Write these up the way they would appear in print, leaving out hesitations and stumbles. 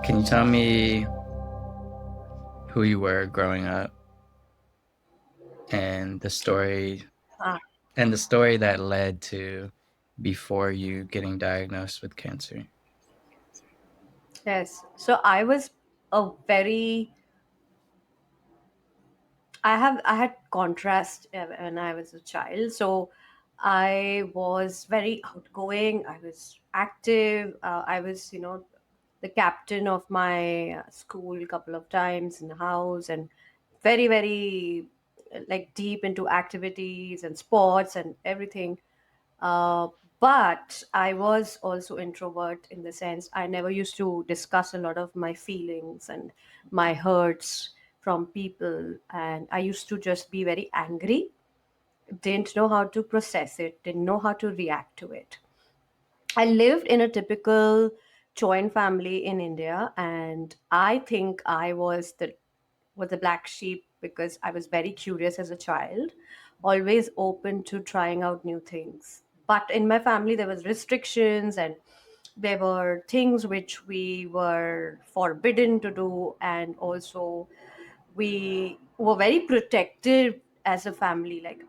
Can you tell me who you were growing up and the story Ah, that led to before you getting diagnosed with cancer? yes. So I was a very I had contrast when I was a child. So I was very outgoing. I was active. I was, the captain of my school a couple of times in the house, and very, very like deep into activities and sports and everything. Uh, but I was also introvert in the sense I never used to discuss a lot of my feelings and my hurts from people. And I used to just be very angry, didn't know how to process it, didn't know how to react to it. I lived in a typical joint family in India, and I think I was the black sheep because I was very curious as a child, always open to trying out new things. But in my family, there was restrictions, and there were things which we were forbidden to do, and also we were very protective as a family. Like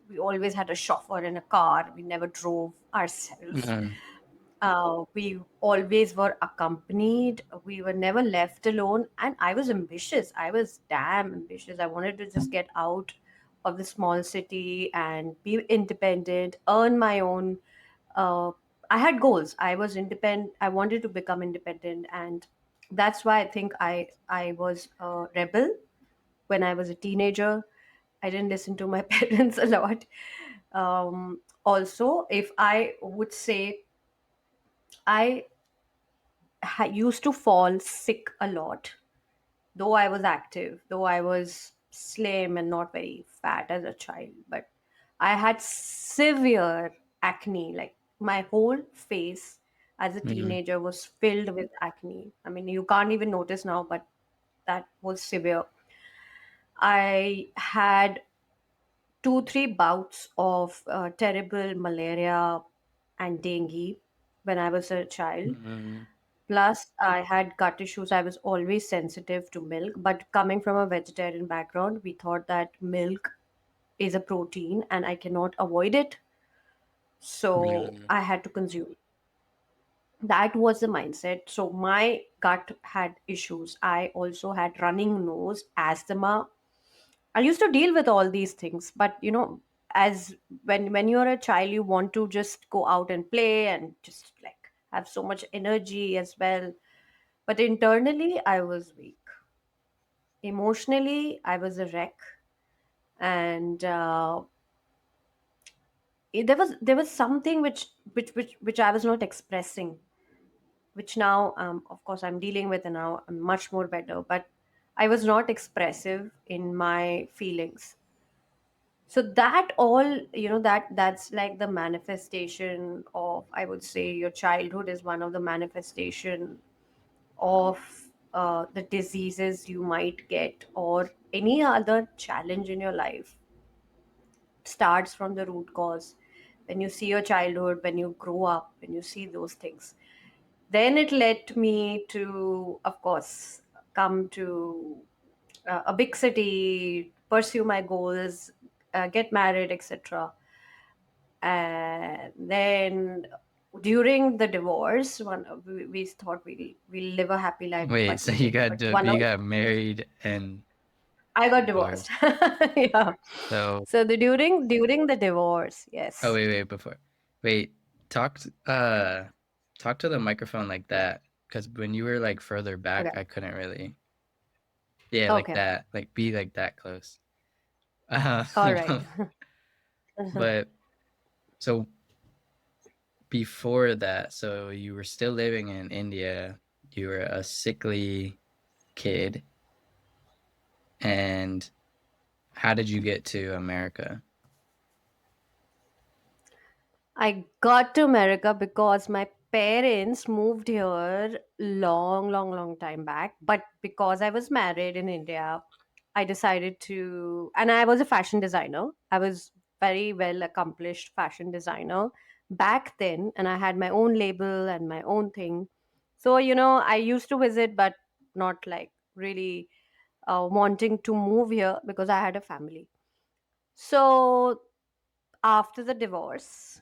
we always had a chauffeur in a car. We never drove ourselves. Mm-hmm. We always were accompanied. We were never left alone. And I was ambitious. I was damn ambitious. I wanted to just get out of the small city and be independent, earn my own. Uh, I had goals. I was independent. I wanted to become independent, and that's why I think I was a rebel when I was a teenager. I didn't listen to my parents a lot. Also, if I would say I used to fall sick a lot, though I was active, though I was slim and not very fat as a child. But I had severe acne. Like my whole face as a Mm-hmm. teenager was filled with acne. I mean, you can't even notice now, but that was severe. I had 2, 3 bouts of terrible malaria and dengue when I was a child. Mm-hmm. Plus, I had gut issues. I was always sensitive to milk. But coming from a vegetarian background, we thought that milk is a protein and I cannot avoid it. So Mm-hmm. I had to consume. That was the mindset. So my gut had issues. I also had running nose, asthma. I used to deal with all these things, but as when you're a child, you want to just go out and play and just like have so much energy as well. But internally, I was weak. Emotionally, I was a wreck, and there was something which I was not expressing, which now, of course, I'm dealing with, and now I'm much more better. But I was not expressive in my feelings. So that all, that's like the manifestation of, I would say, your childhood is one of the manifestation of the diseases you might get, or any other challenge in your life starts from the root cause. When you see your childhood, when you grow up, when you see those things, then it led me to, of course, come to a big city, pursue my goals, get married, etc. And then during the divorce, we thought we'll live a happy life, Wait, but so we didn't. But one you of got married and I got divorced. divorced. Yeah. So, So the during the divorce, oh yes. wait, before. Wait, talk to the microphone like that because when you were like further back, Okay. I couldn't really. Yeah, like Okay. that. Like be like that close. All right. But so before that, so you were still living in India, you were a sickly kid, and how did you get to America? I got to America because my parents moved here long, long, long time back. But because I was married in India, I decided to, and I was a fashion designer. I was very well accomplished fashion designer back then, and I had my own label and my own thing. So, I used to visit, but not like really wanting to move here because I had a family. So, after the divorce,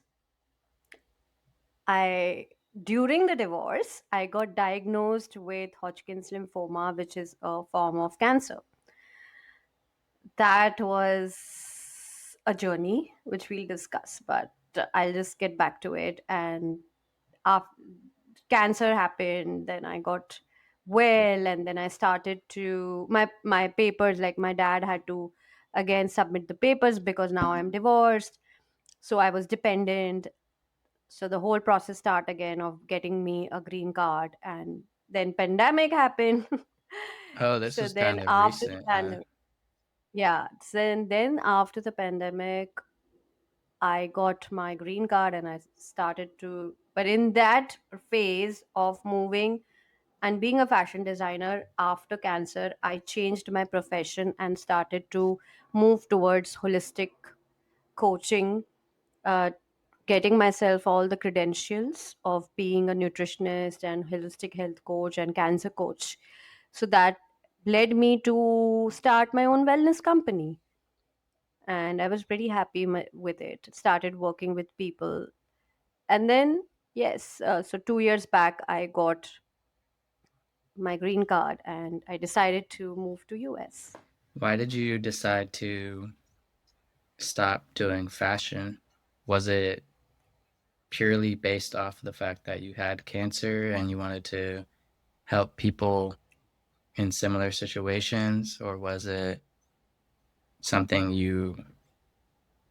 I during the divorce, I got diagnosed with Hodgkin's lymphoma, which is a form of cancer. That was a journey which we'll discuss, but I'll just get back to it. And after cancer happened, then I got well, and then I started to my papers, like my dad had to again submit the papers because now I'm divorced, so I was dependent. So the whole process start again of getting me a green card, and then pandemic happened. Oh, this So was then kind of after the recent, huh? pandemic, yeah, then after the pandemic, I got my green card and I started to, but in that phase of moving and being a fashion designer after cancer, I changed my profession and started to move towards holistic coaching, uh, getting myself all the credentials of being a nutritionist and holistic health coach and cancer coach. So that led me to start my own wellness company. And I was pretty happy with it. Started working with people. And then, yes, so 2 years back, I got my green card and I decided to move to US. Why did you decide to stop doing fashion? Was it purely based off the fact that you had cancer and you wanted to help people in similar situations, or was it something you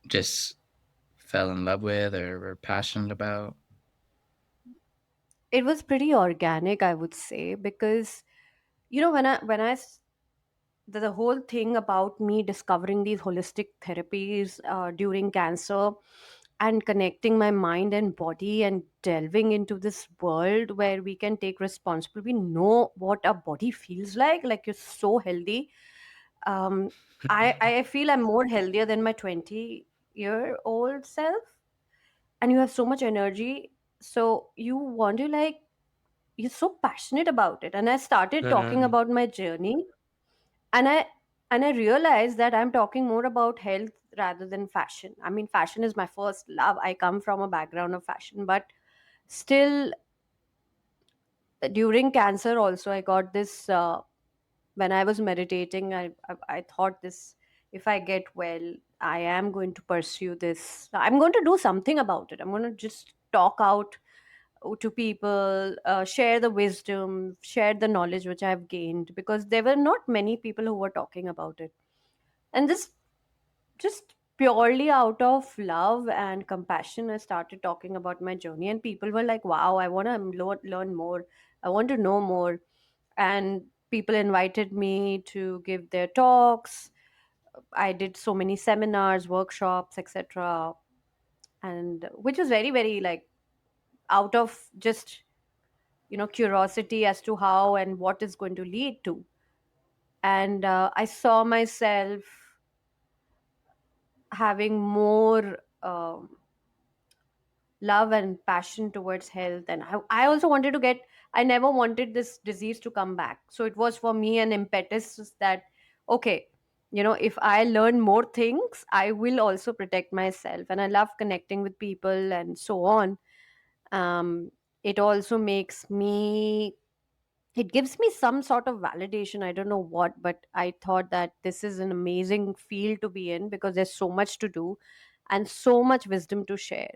just fell in love with or were passionate about? It was pretty organic, I would say, because the whole thing about me discovering these holistic therapies during cancer and connecting my mind and body and delving into this world where we can take responsibility, we know what our body feels like you're so healthy. um I feel I'm more healthier than my 20-year-old self, and you have so much energy, so you want to, like, you're so passionate about it. And I started talking Um, about my journey, and I realized that I'm talking more about health rather than fashion. I mean, fashion is my first love. I come from a background of fashion, but still, during cancer also, I got this. When I was meditating, I thought this: if I get well, I am going to pursue this. I'm going to do something about it. I'm going to just talk out to people, share the wisdom, share the knowledge which I've gained, because there were not many people who were talking about it. And this, just purely out of love and compassion, I started talking about my journey, and people were like, wow, I want to learn more, I want to know more. And people invited me to give their talks. I did so many seminars, workshops, etc., and which was very, very, like, out of just curiosity as to how and what is going to lead to. And I saw myself having more love and passion towards health. And I also wanted to get, I never wanted this disease to come back, so it was for me an impetus that, okay, if I learn more things, I will also protect myself. And I love connecting with people and so on. um, it also makes me, it gives me some sort of validation. I don't know what, but I thought that this is an amazing field to be in because there's so much to do and so much wisdom to share.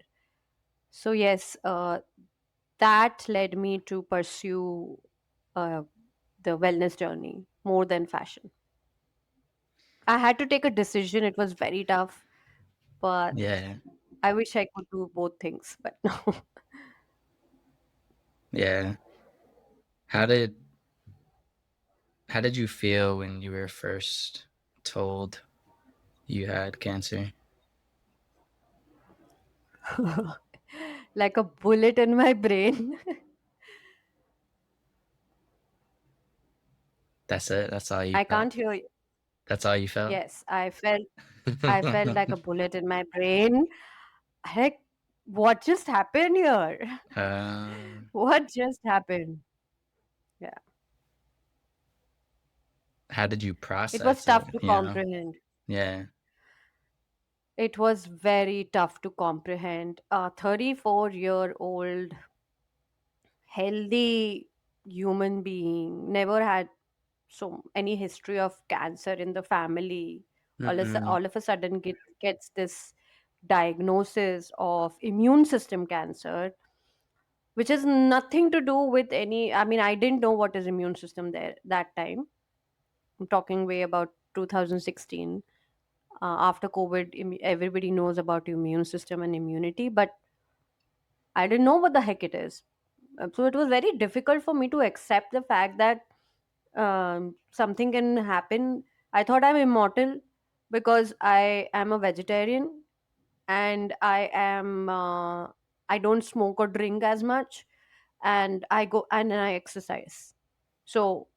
So yes, that led me to pursue uh, the wellness journey more than fashion. I had to take a decision. It was very tough, but yeah, I wish I could do both things, but no. yeah. How did how did you feel when you were first told you had cancer? Like a bullet in my brain. That's it. That's all you I felt. can't hear you. That's all you felt. Yes, I felt like a bullet in my brain. Heck, What just happened here? Um, What just happened? Yeah. how did you It was process tough it, to you know? comprehend. Yeah. It was very tough to comprehend. A 34-year-old healthy human being, never had so any history of cancer in the family, Mm-mm. all of a sudden gets this diagnosis of immune system cancer, which has nothing to do with any. I mean, I didn't know what is immune system there that time. I'm talking way about 2016. After COVID, everybody knows about immune system and immunity, but I didn't know what the heck it is. So it was very difficult for me to accept the fact that something can happen. I thought I'm immortal because I am a vegetarian, and I don't smoke or drink as much, and I go and I exercise. So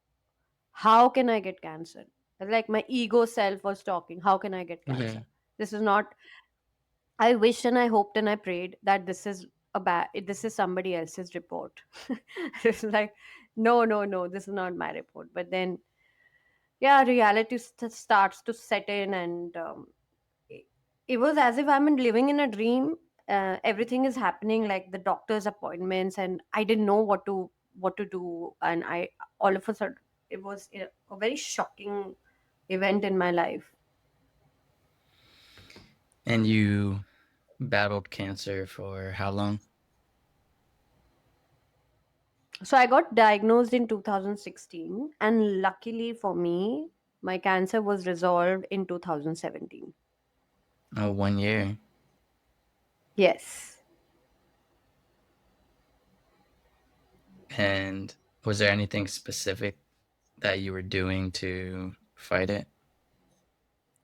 how can I get cancer? Like my ego self was talking, how can I get cancer? Mhm. This is not. I wished and I hoped and I prayed that this is somebody else's report. It's like, no, no, no, this is not my report. But then, yeah, reality starts to set in, and it, it was as if I'm living in a dream. Everything is happening, like the doctor's appointments, and I didn't know what to do. And I all of a sudden, it was a very shocking event in my life. And you battled cancer for how long? So I got diagnosed in 2016, and luckily for me, my cancer was resolved in 2017. Oh, 1 year. Yes. And was there anything specific that you were doing to fight it?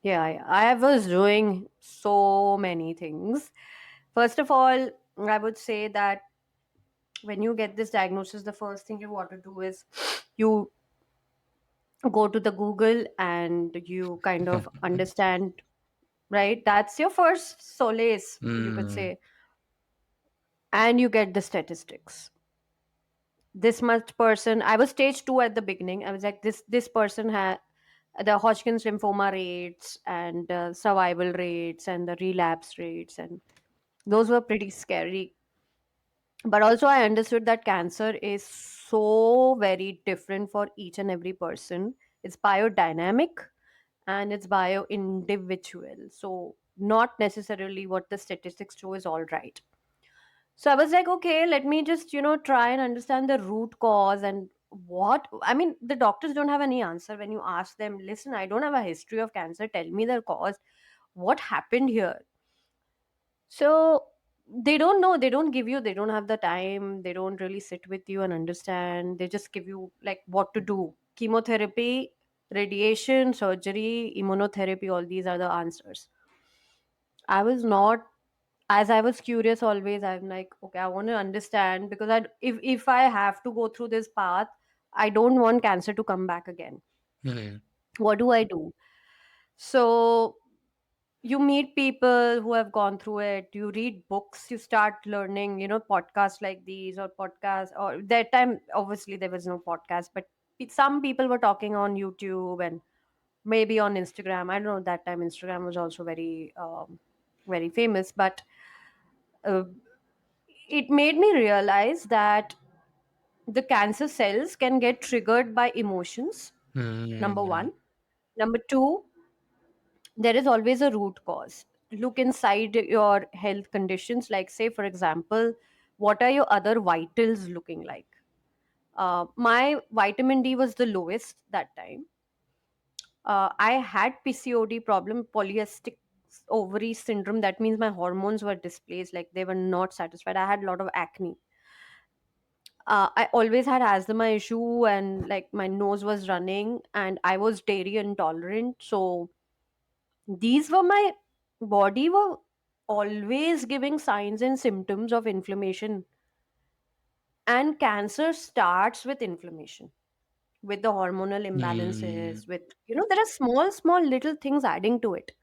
Yeah, I was doing so many things. First of all, I would say that when you get this diagnosis, the first thing you want to do is you go to the Google and you kind of understand, right? That's your first solace, you could Mm, say. And you get the statistics. This much person, I was stage 2 at the beginning. I was like, this person had the Hodgkin's lymphoma rates and survival rates and the relapse rates, and those were pretty scary. But also I understood that cancer is so very different for each and every person. It's biodynamic and it's bio individual, so not necessarily what the statistics show is all right. So I was like, okay, let me just, try and understand the root cause. And what I mean, the doctors don't have any answer when you ask them, listen, I don't have a history of cancer, tell me the cause, what happened here. So they don't know, they don't have the time, they don't really sit with you and understand. They just give you like what to do: chemotherapy, radiation, surgery, immunotherapy, all these are the answers. I was not, as I was curious always, I'm like, okay, I want to understand, because if I have to go through this path, I don't want cancer to come back again. mm, What do I do? So you meet people who have gone through it, you read books, you start learning, podcasts like these, or podcasts, or that time obviously there was no podcast, but some people were talking on YouTube and maybe on Instagram. I don't know, that time Instagram was also very famous, but uh, it made me realize that the cancer cells can get triggered by emotions, number mm, one. Number two, there is always a root cause. Look inside your health conditions, like, say, for example, what are your other vitals looking like? My vitamin D was the lowest that time. I had PCOD problem, polycystic ovary syndrome. That means my hormones were displaced, like they were not satisfied. I had a lot of acne. I always had asthma issue, and like my nose was running, and I was dairy intolerant. So these were my body were always giving signs and symptoms of inflammation. And cancer starts with inflammation, with the hormonal mm, imbalances, with, there are small, small little things adding to it.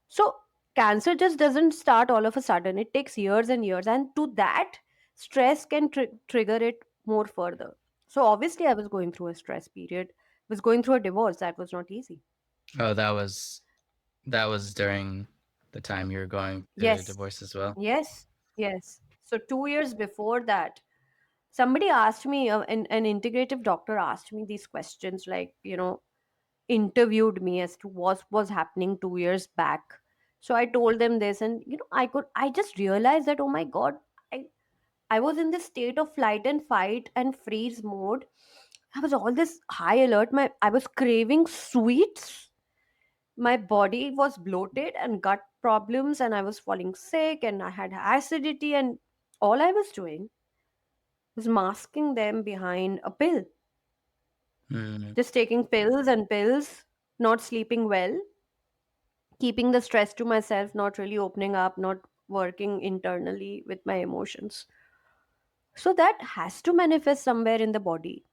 So cancer just doesn't start all of a sudden. It takes years and years, and to that, stress can trigger it more further. So obviously, I was going through a stress period. Was going through a divorce that was not easy. Oh, that was during the time you were going through a Yes, divorce as well. yes, yes. So 2 years before that, somebody asked me, an integrative doctor asked me these questions, like, interviewed me as to what was happening 2 years back. So I told them this, and I just realized that, oh my god, I I was in this state of flight and fight and freeze mode. I was all this high alert. I was craving sweets. My body was bloated and gut problems, and I was falling sick, and I had acidity, and all I was doing was masking them behind a pill. Mm. Just taking pills and pills, not sleeping well, keeping the stress to myself, not really opening up, not working internally with my emotions. So that has to manifest somewhere in the body.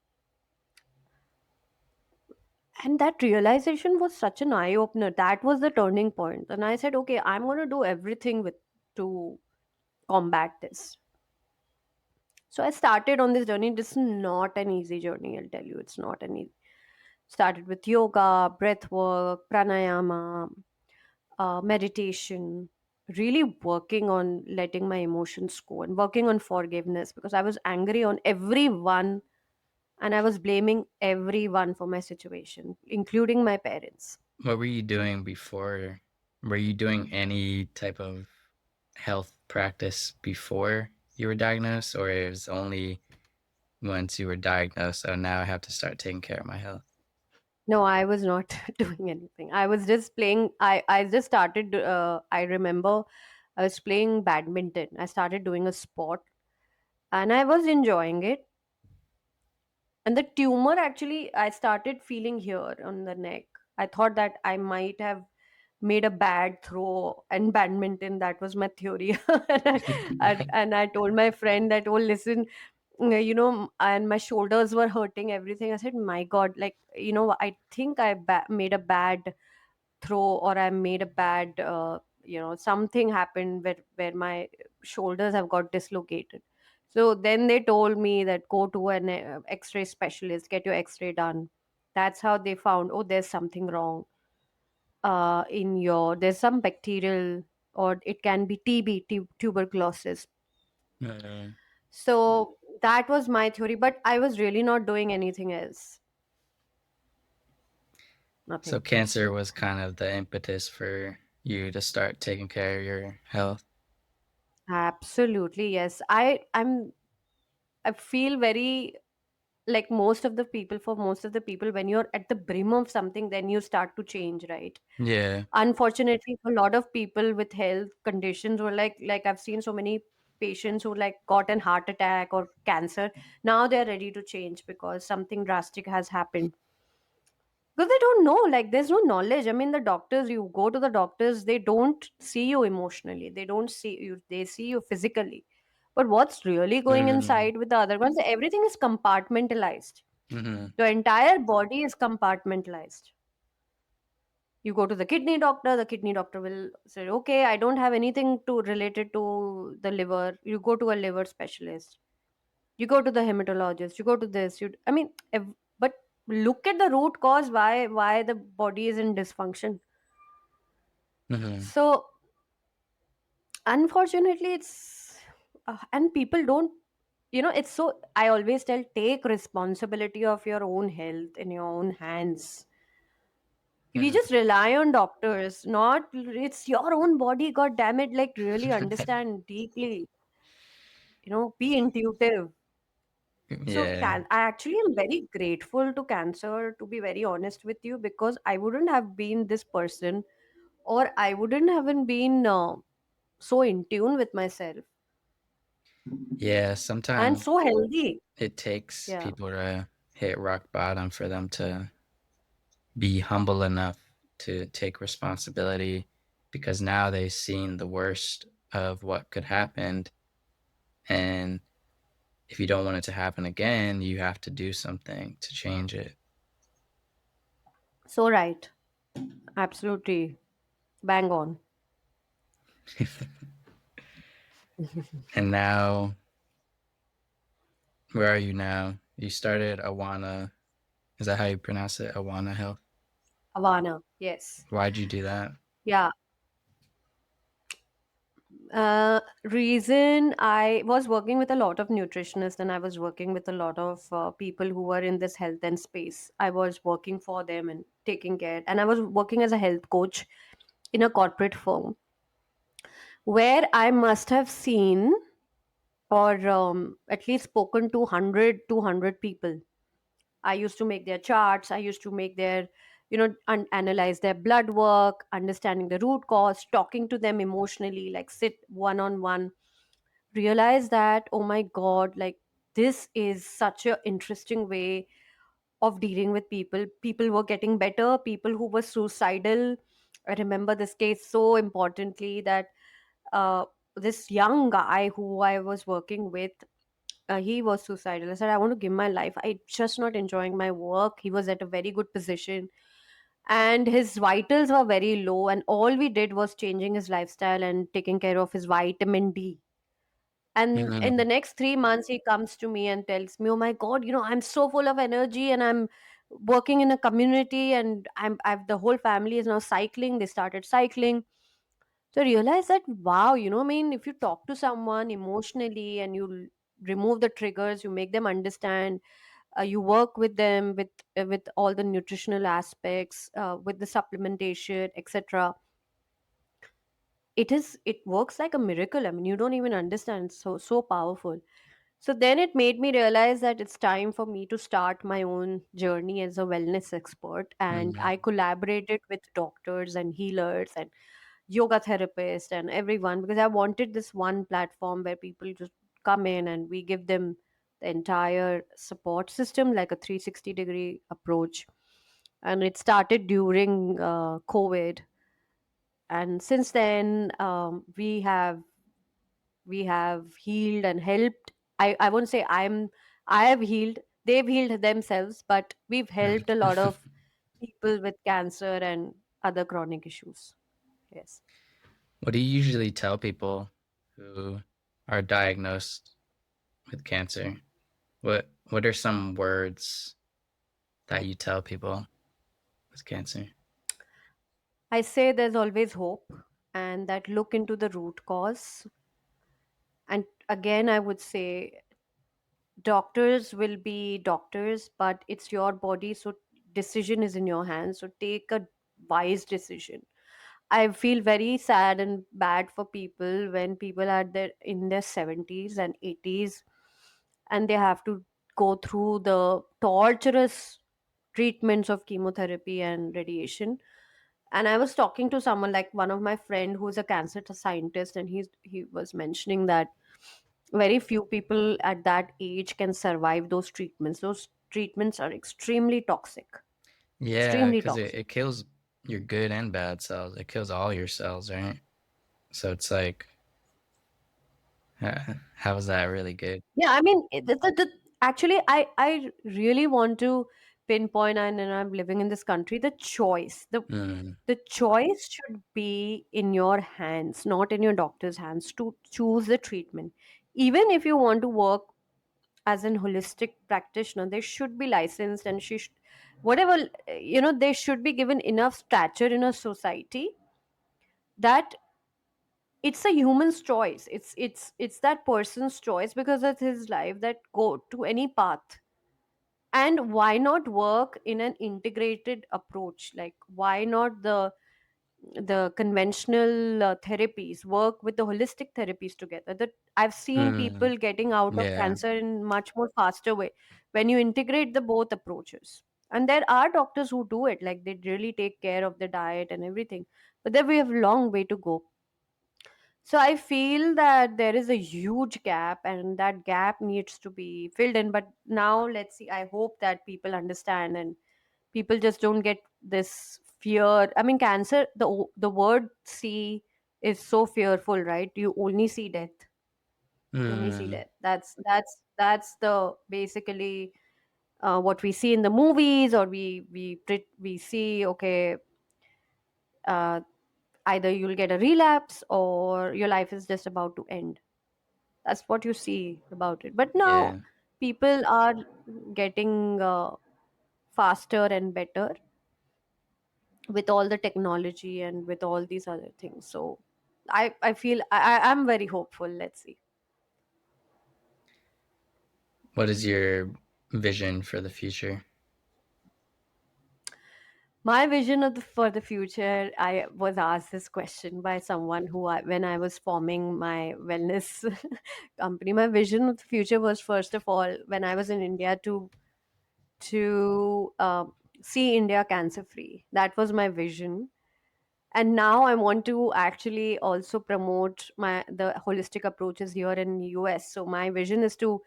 And that realization was such an eye opener. That was the turning point. And I said, okay, I'm going to do everything with to combat this. So I started on this journey. This is not an easy journey, I'll tell you. It's not an easy. Started with yoga, breath work, pranayama, meditation, really working on letting my emotions go and working on forgiveness, because I was angry on everyone and I was blaming everyone for my situation, including my parents. What were you doing before? Were you doing any type of health practice before you were diagnosed, or it was only once you were diagnosed, so now I have to start taking care of my health? No, I was not doing anything. I was just playing. I just started. I remember I was playing badminton. I started doing a sport and I was enjoying it. And the tumor, actually, I started feeling here on the neck. I thought that I might have made a bad throw in badminton. That was my theory. And I told my friend that, oh, listen, and my shoulders were hurting, everything. I said, my God, like, I think I made a bad throw, or I made a bad, something happened where my shoulders have got dislocated. So then they told me that go to an x-ray specialist, get your x-ray done. That's how they found, oh, there's something wrong in there's some bacterial, or it can be TB, tuberculosis. Mm. So that was my theory, but I was really not doing anything else. So Nothing. cancer was kind of the impetus for you to start taking care of your health. Absolutely, yes. I feel very, like, most of the people, when you're at the brim of something, then you start to change, right? Yeah. Unfortunately, a lot of people with health conditions were like I've seen so many patients who, like, got an heart attack or cancer. Now they're ready to change because something drastic has happened, because they don't know, like, there's no knowledge. I mean, the doctors, you go to the doctors, they don't see you emotionally, they don't see you, they see you physically. But what's really going Mm. inside with the other ones, everything is compartmentalized. Hmm. The entire body is compartmentalized. You go to the kidney doctor will say, okay, I don't have anything to related to the liver. You go to a liver specialist, you go to the hematologist, you go to this, I mean, but look at the root cause, why the body is in dysfunction. Hmm. So unfortunately, it's and people don't, it's so, I always tell, take responsibility of your own health in your own hands. We just rely on doctors, not, it's your own body, god damn it, like, really understand deeply, be intuitive. So Yeah. I actually am very grateful to cancer, to be very honest with you, because I wouldn't have been this person, or I wouldn't have been so in tune with myself Yeah. and Sometimes so healthy. it takes Yeah. people to hit rock bottom for them to be humble enough to take responsibility, because now they've seen the worst of what could happen. And if you don't want it to happen again, you have to do something to change it. So right. Absolutely. Bang on. And now, where are you now? You started Awana. Is that how you pronounce it? Awana Health. Awana, yes. Why'd you do that? Yeah. Reason, I was working with a lot of nutritionists and I was working with a lot of people who were in this health and space. I was working for them and taking care, and I was working as a health coach in a corporate firm where I must have seen or at least spoken to 100, 200 people. I used to make their charts. I used to make their, analyze their blood work, understanding the root cause, talking to them emotionally, like sit one on one. Realize that, oh my God, like this is such a interesting way of dealing with people. People were getting better. People who were suicidal. I remember this case so importantly that uh, this young guy who I was working with, he was suicidal. I said, I want to give my life. I just not enjoying my work. He was at a very good position and his vitals were very low. And all we did was changing his lifestyle and taking care of his vitamin D. And in the Mm, next 3 months, he comes to me and tells me, "Oh my God, I'm so full of energy and I'm working in a community and I've the whole family is now cycling. They started cycling." So I realized that, wow, I mean, if you talk to someone emotionally and you remove the triggers, you make them understand, you work with them with all the nutritional aspects, with the supplementation, etc. It works like a miracle. I mean, you don't even understand. It's so powerful. So then it made me realize that it's time for me to start my own journey as a wellness expert. And I mm. collaborated with doctors and healers and yoga therapists and everyone because I wanted this one platform where people just come in and we give them the entire support system, like a 360-degree approach. And it started during COVID. And since then, we have healed and helped. I won't say I have healed, they've healed themselves, but we've helped a lot of people with cancer and other chronic issues. Yes. What do you usually tell people who are diagnosed with cancer? What are some words that you tell people with cancer? I say there's always hope and that look into the root cause. And again, I would say doctors will be doctors, but it's your body, so decision is in your hands. So take a wise decision. I feel very sad and bad for people when people are there in their 70s and 80s and they have to go through the torturous treatments of chemotherapy and radiation. And I was talking to someone like one of my friend who's a cancer scientist, and he was mentioning that very few people at that age can survive those treatments. Those treatments are extremely toxic. Yeah, Extremely because toxic. it kills your good and bad cells. It kills all your cells, right? So it's like, how is that really good? Yeah, I mean, actually, I really want to pinpoint, and I'm living in this country. The choice, Mm, the choice should be in your hands, not in your doctor's hands, to choose the treatment. Even if you want to work as an holistic practitioner, they should be licensed, and whatever, they should be given enough stature in a society that it's a human's choice. It's that person's choice because it's his life that go to any path. And why not work in an integrated approach? Like, why not the conventional therapies work with the holistic therapies together? That I've seen mm, people getting out of yeah. cancer in much more faster way when you integrate the both approaches. And there are doctors who do it, like they really take care of the diet and everything, but then we have a long way to go. So I feel that there is a huge gap and that gap needs to be filled in. But now let's see. I hope that people understand and people just don't get this fear. I mean, cancer, the word see is so fearful, right? You only see death. You only see Mm, death. That's the basically what we see in the movies, or we see, okay, uh, Either you'll get a relapse or your life is just about to end. That's what you see about it. But now Yeah. people are getting faster and better with all the technology and with all these other things. So I feel I'm very hopeful. Let's see. What is your vision for the future? My vision for the future, I was asked this question by someone when I was forming my wellness company. My vision of the future was, first of all, when I was in India, to see India cancer free. That was my vision. And now I want to actually also promote the holistic approaches here in US. So my vision is to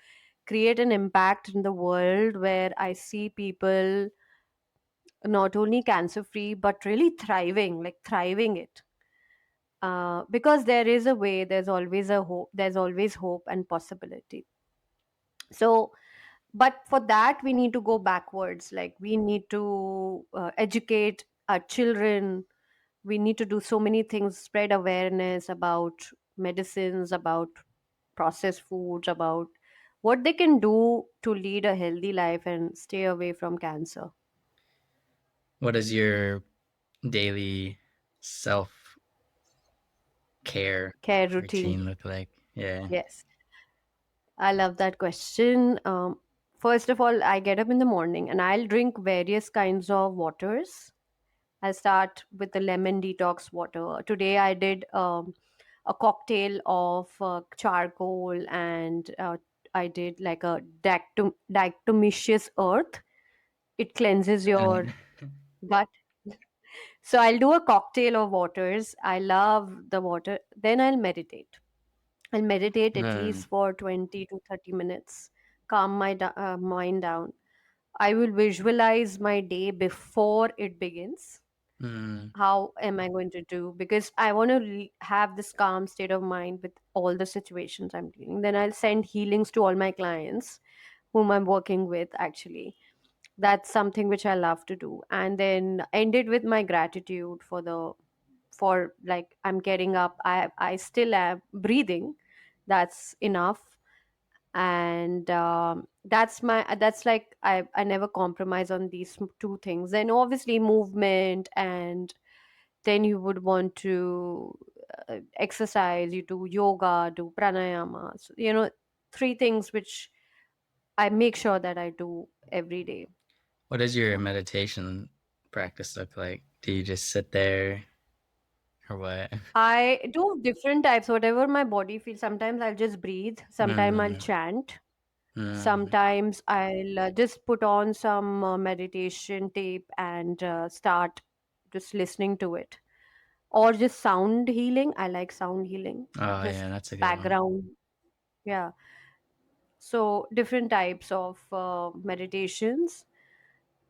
create an impact in the world where I see people not only cancer free but really thriving, like thriving it. Because there is a way, there's always a hope, there's always hope and possibility. So, but for that we need to go backwards. Like we need to educate our children. We need to do so many things, spread awareness about medicines, about processed foods, about what they can do to lead a healthy life and stay away from cancer. What does your daily self care Care routine. routine look like? Yeah. Yes, I love that question. First of all, I get up in the morning and I'll drink various kinds of waters. I'll start with the lemon detox water. Today I did a cocktail of charcoal, and I did like a diatomaceous earth. It cleanses And your gut. So I'll do a cocktail of waters. I love the water. Then I'll meditate. I'll meditate at mm, least for 20 to 30 minutes, calm my mind down. I will visualize my day before it begins. mm, How am I going to do? Because I want to have this calm state of mind with all the situations I'm dealing. Then I'll send healings to all my clients whom I'm working with, actually. That's something which I love to do. And then end it with my gratitude for like I'm getting up. I still am breathing. That's enough. And that's like I never compromise on these two things. Then obviously movement, and then you would want to exercise. You do yoga, do pranayama. So, three things which I make sure that I do every day. what does your meditation practice look like? Do you just sit there or what? I do different types, whatever my body feels. Sometimes I'll just breathe, sometimes I'll Mm, chant, mm. sometimes I'll just put on some meditation tape and start just listening to it, or just sound healing. I like sound healing, Oh just yeah, that's a good one. background. Yeah. So different types of meditations.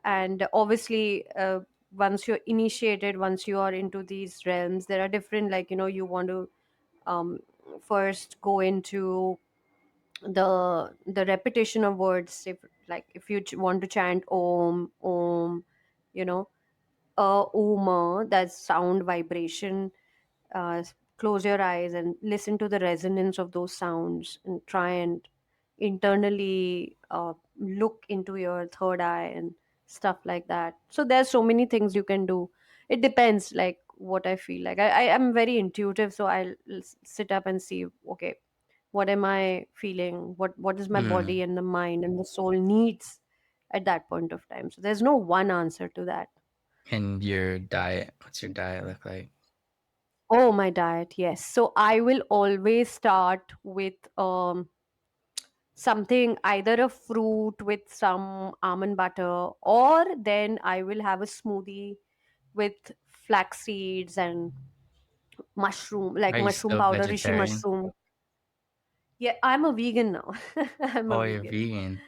And obviously, once you're initiated, once you are into these realms, there are different, like, you want to um, first go into the repetition of words. If, like, if you want to chant om, you know uma, that's sound vibration. Close your eyes and listen to the resonance of those sounds, and try and internally look into your third eye and stuff like that. So there's so many things you can do. It depends, like, what I feel like. I am very intuitive, so I'll sit up and see, okay, what am I feeling, what is my body Mm. and the mind and the soul needs at that point of time. So there's no one answer to that. And your diet, what's your diet look like? Oh, my diet, yes. So I will always start with something, either a fruit with some almond butter, or then I will have a smoothie with flax seeds and mushroom, like Are you mushroom still powder, rishi vegetarian? mushroom. Yeah, I'm a vegan now. I'm a Oh, you're vegan. vegan.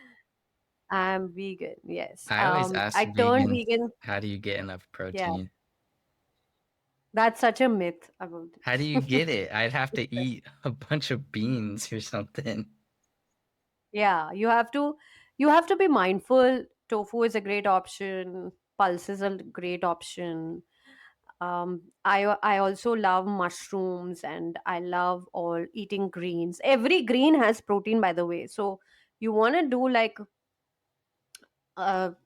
I'm vegan, yes. I always ask I turned vegans, vegan. how do you get enough Yeah, protein? that's such a myth about How do you get it. it? I'd have to eat a bunch of beans or something. Yeah, you have to be mindful. Tofu is a great option. Pulse is a great option. I also love mushrooms, and I love all eating greens. Every green has protein, by the way. So you want to do like,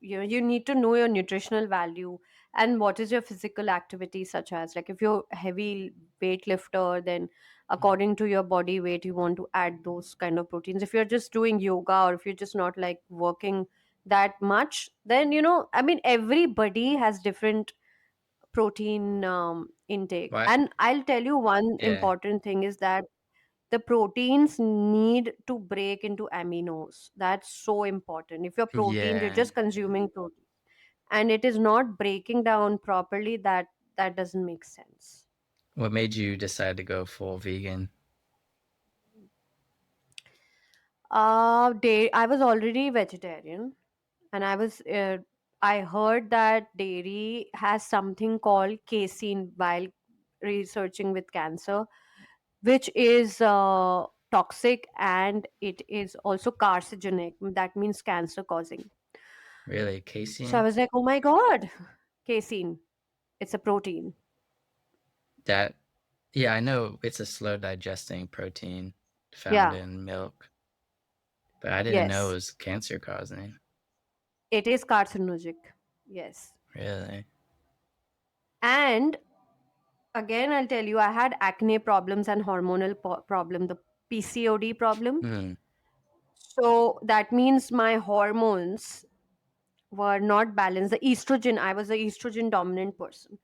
you need to know your nutritional value and what is your physical activity, such as like if you're a heavy weightlifter, then according to your body weight you want to add those kind of proteins. If you're just doing yoga, or if you're just not like working that much, then I mean, everybody has different protein intake. What? And I'll tell you one Yeah. important thing is that the proteins need to break into aminos. That's so important. If you're Yeah. just consuming protein and it is not breaking down properly, that doesn't make sense. What made you decide to go full vegan? I was already vegetarian, and I heard that dairy has something called casein while researching with cancer, which is toxic, and it is also carcinogenic. That means cancer causing. Really? So I Casein? was like, oh my god, casein. It's a protein. That, yeah, I know it's a slow digesting protein found Yeah. in milk, but I didn't know it Yes. was cancer causing. It is carcinogenic. Yes. Really? And again, I'll tell you, I had acne problems and hormonal problem, the PCOD problem. Hmm. So that means my hormones were not balanced. The estrogen, I was a estrogen dominant person.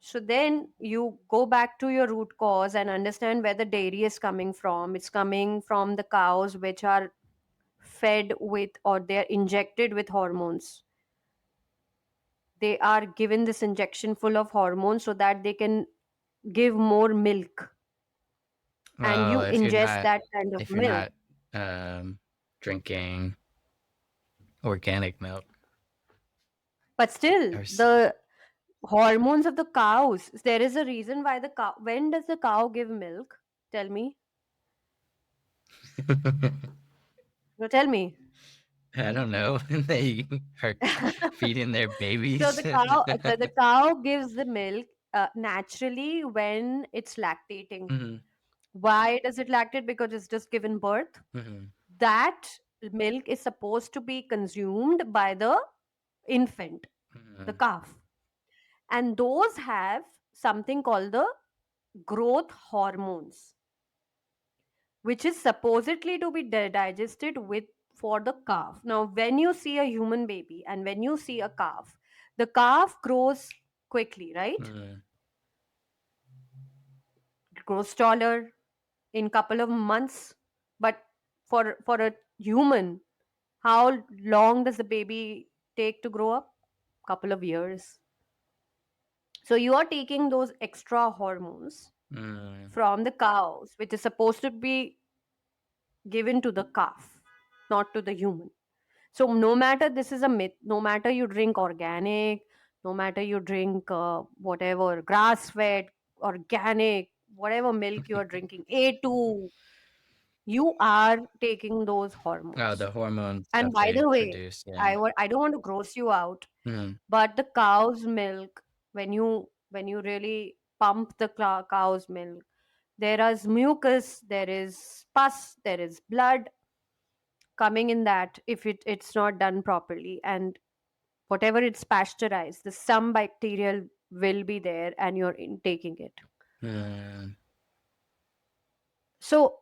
So then you go back to your root cause and understand where the dairy is coming from. It's coming from the cows which are fed with, or they're injected with hormones. They are given this injection full of hormones so that they can give more milk, and Well, you ingest that kind of if you're milk. not um, drinking organic milk, But still, or the hormones of the cows, there is a reason why the cow, when does the cow give milk? Tell me. No, tell me. I don't know. They are feeding their So babies. the cow gives the milk naturally when it's lactating. Mhm, Why does it lactate? Because it's just given birth. mhm, That milk is supposed to be consumed by the infant, the mhm, calf. And those have something called the growth hormones, which is supposedly to be digested with for the calf. Now, when you see a human baby and when you see a calf, the calf grows quickly, right? mhm. It grows taller in couple of months. But for a human, how long does the baby take to grow up? Couple of years. So you are taking those extra hormones Mm, from the cows, which is supposed to be given to the calf, not to the human. So no matter, this is a myth, no matter you drink organic, no matter you drink whatever grass fed, organic, whatever milk you are drinking, A2, you are taking those oh, hormones. the hormones And that by they the way, produce, yeah. I don't want to gross you out, Mhm, but the cow's milk, when you really pump the cow's milk, there is mucus, there is pus, there is blood coming in that, if it's not done properly. And whatever it's pasteurized, the some bacterial will be there, and you're taking it. mm, So,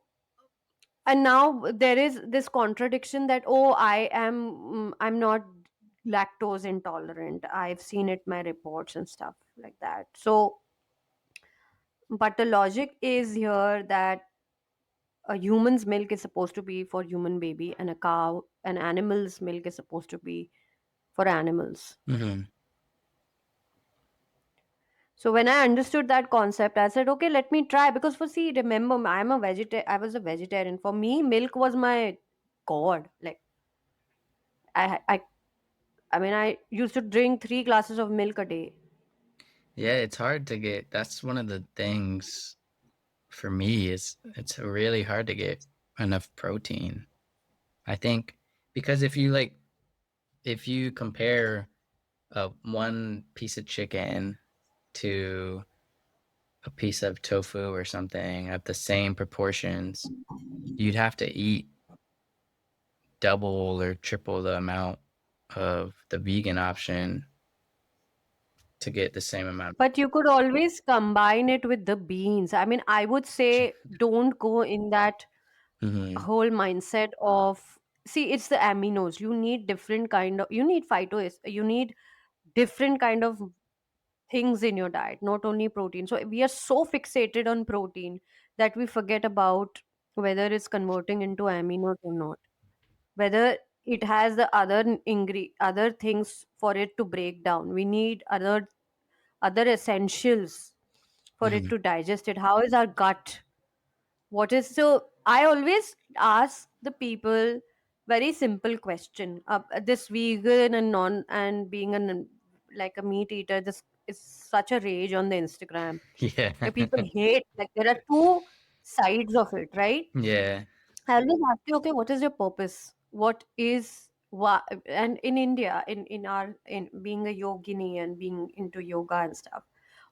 and now there is this contradiction that, oh, I'm not lactose intolerant. I've seen it my reports and stuff like that. So, but the logic is here that a human's milk is supposed to be for human baby, and a cow, an animal's milk is supposed to be for animals. mhm. So when I understood that concept, I said, okay, let me try. Because for see, remember, I was a vegetarian. For me, milk was my god. Like I I I mean, I used to drink 3 glasses of milk a day. Yeah, it's hard to get. That's one of the things for me is it's really hard to get enough protein. I think because if you compare one piece of chicken to a piece of tofu or something at the same proportions, you'd have to eat double or triple the amount of the vegan option to get the same amount. But you could always combine it with the beans. I mean, I would say don't go in that Mm-hmm. whole mindset of, see, it's the aminos. You need different kind of, you need you need different kind of things in your diet, not only protein. So we are so fixated on protein that we forget about whether it's converting into aminos or not, whether it has the other things for it to break down. We need other essentials for it Mm-hmm. to digest it. How is our gut? What is, so I always ask the people very simple question. This vegan and non and being an like a meat eater, this is such a rage on the Instagram. Yeah. Like people hate, like there are two sides of it, right? Yeah. I always ask you, okay, what is your purpose? What is why? And in India, in being a yogini and being into yoga and stuff,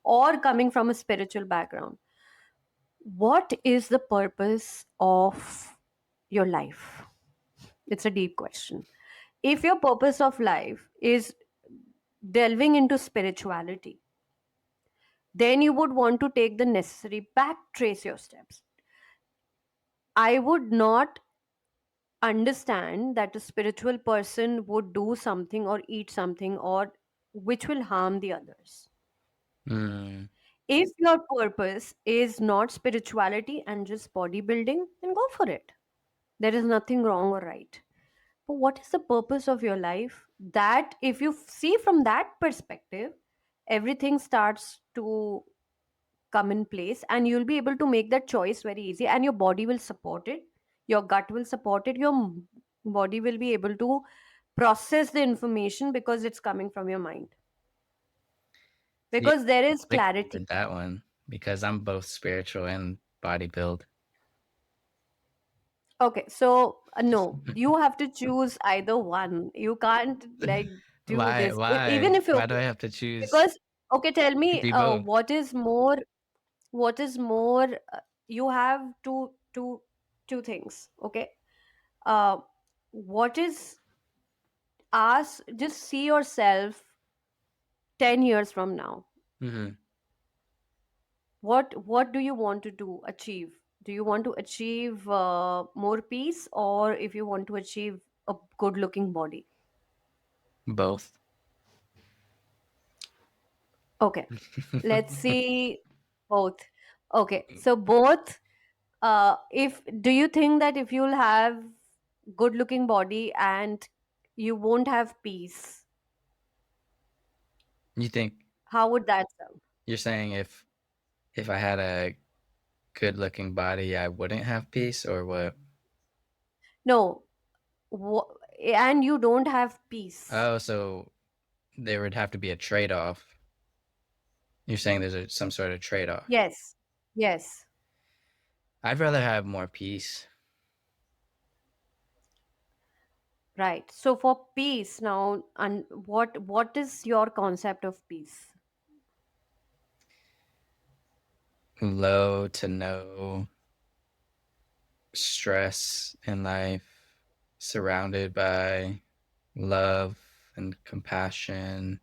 or coming from a spiritual background, what is the purpose of your life? It's a deep question. If your purpose of life is delving into spirituality, then you would want to take the necessary back, trace your steps. I would not understand that a spiritual person would do something or eat something or which will harm the others. Mm. If your purpose is not spirituality and just bodybuilding, then go for it. There is nothing wrong or right. But what is the purpose of your life? That if you see from that perspective, everything starts to come in place and you'll be able to make that choice very easy, and your body will support it, your gut will support it, your body will be able to process the information because it's coming from your mind, See, because there is I clarity. considered that one because I'm both spiritual and bodybuild. Okay, so no, you have to choose either one. You can't like do Why? this. Even Why? if you, Why do I have to choose because okay, tell to me, be both? what is more, you have two things, okay? uh what is, ask, just see yourself 10 years from now. Mm-hmm. What do you want to do achieve? Do you want to achieve more peace, or if you want to achieve a good looking body? Both. Okay, let's see. Both. Okay, so both. If do you think that if you'll have good looking body and you won't have peace, You think how would that sound? you're saying if I had a good looking body, I wouldn't have peace, or what? No, and you don't have peace. Oh, so there would have to be a trade off. You're saying there's some sort of trade off. Yes, yes, I'd rather have more peace, right. So for peace now, and what is your concept of peace? low to no stress in life, surrounded by love and compassion,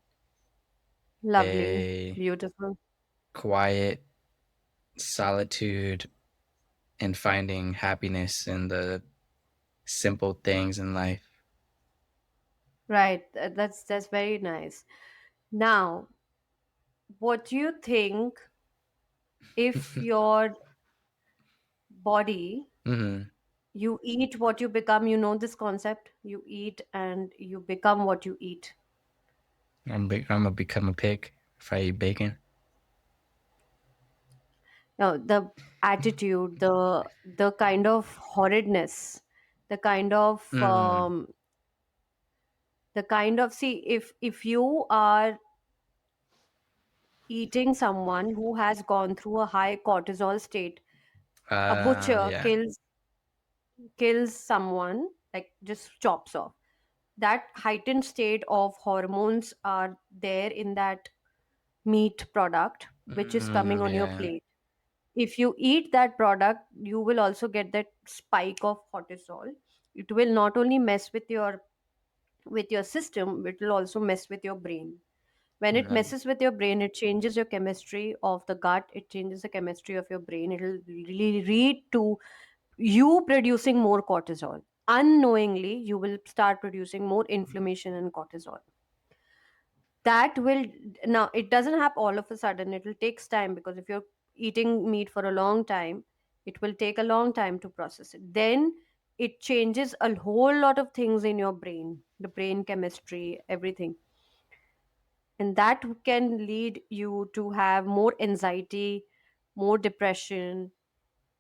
Lovely, a beautiful. quiet solitude, and finding happiness in the simple things in life. Right. That's very nice. Now, what do you think if your body, Mm-hmm. you eat what you become, you know this concept? You eat and you become what you eat. I'm gonna become a pig if I eat bacon. Now, the attitude, the kind of horridness, the kind of Mm-hmm. see, if you are eating someone who has gone through a high cortisol state, a butcher Yeah. kills someone, like just chops off. That heightened state of hormones are there in that meat product which is coming on your Yeah. plate. If you eat that product, you will also get that spike of cortisol. It will not only mess with your system, it will also mess with your brain. When it Right. messes with your brain, it changes your chemistry of the gut, it changes the chemistry of your brain. It will really lead to you producing more cortisol. Unknowingly, you will start producing more inflammation and cortisol. That will, now it doesn't happen all of a sudden, it will takes time, because if you're eating meat for a long time, it will take a long time to process it. Then it changes a whole lot of things in your brain, the brain chemistry, everything. And that can lead you to have more anxiety, more depression,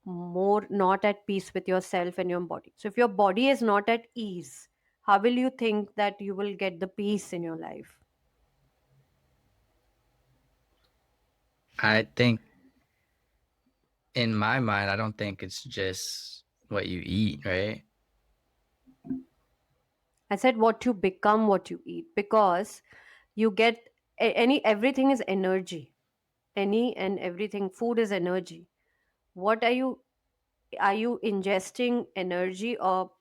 more not at peace with yourself and your body. So if your body is not at ease, how will you think that you will get the peace in your life? I think in my mind, I don't think it's just what you eat, right? I said what you become, what you eat, because you get any everything is energy. Any and everything, food is energy. What are you ingesting energy of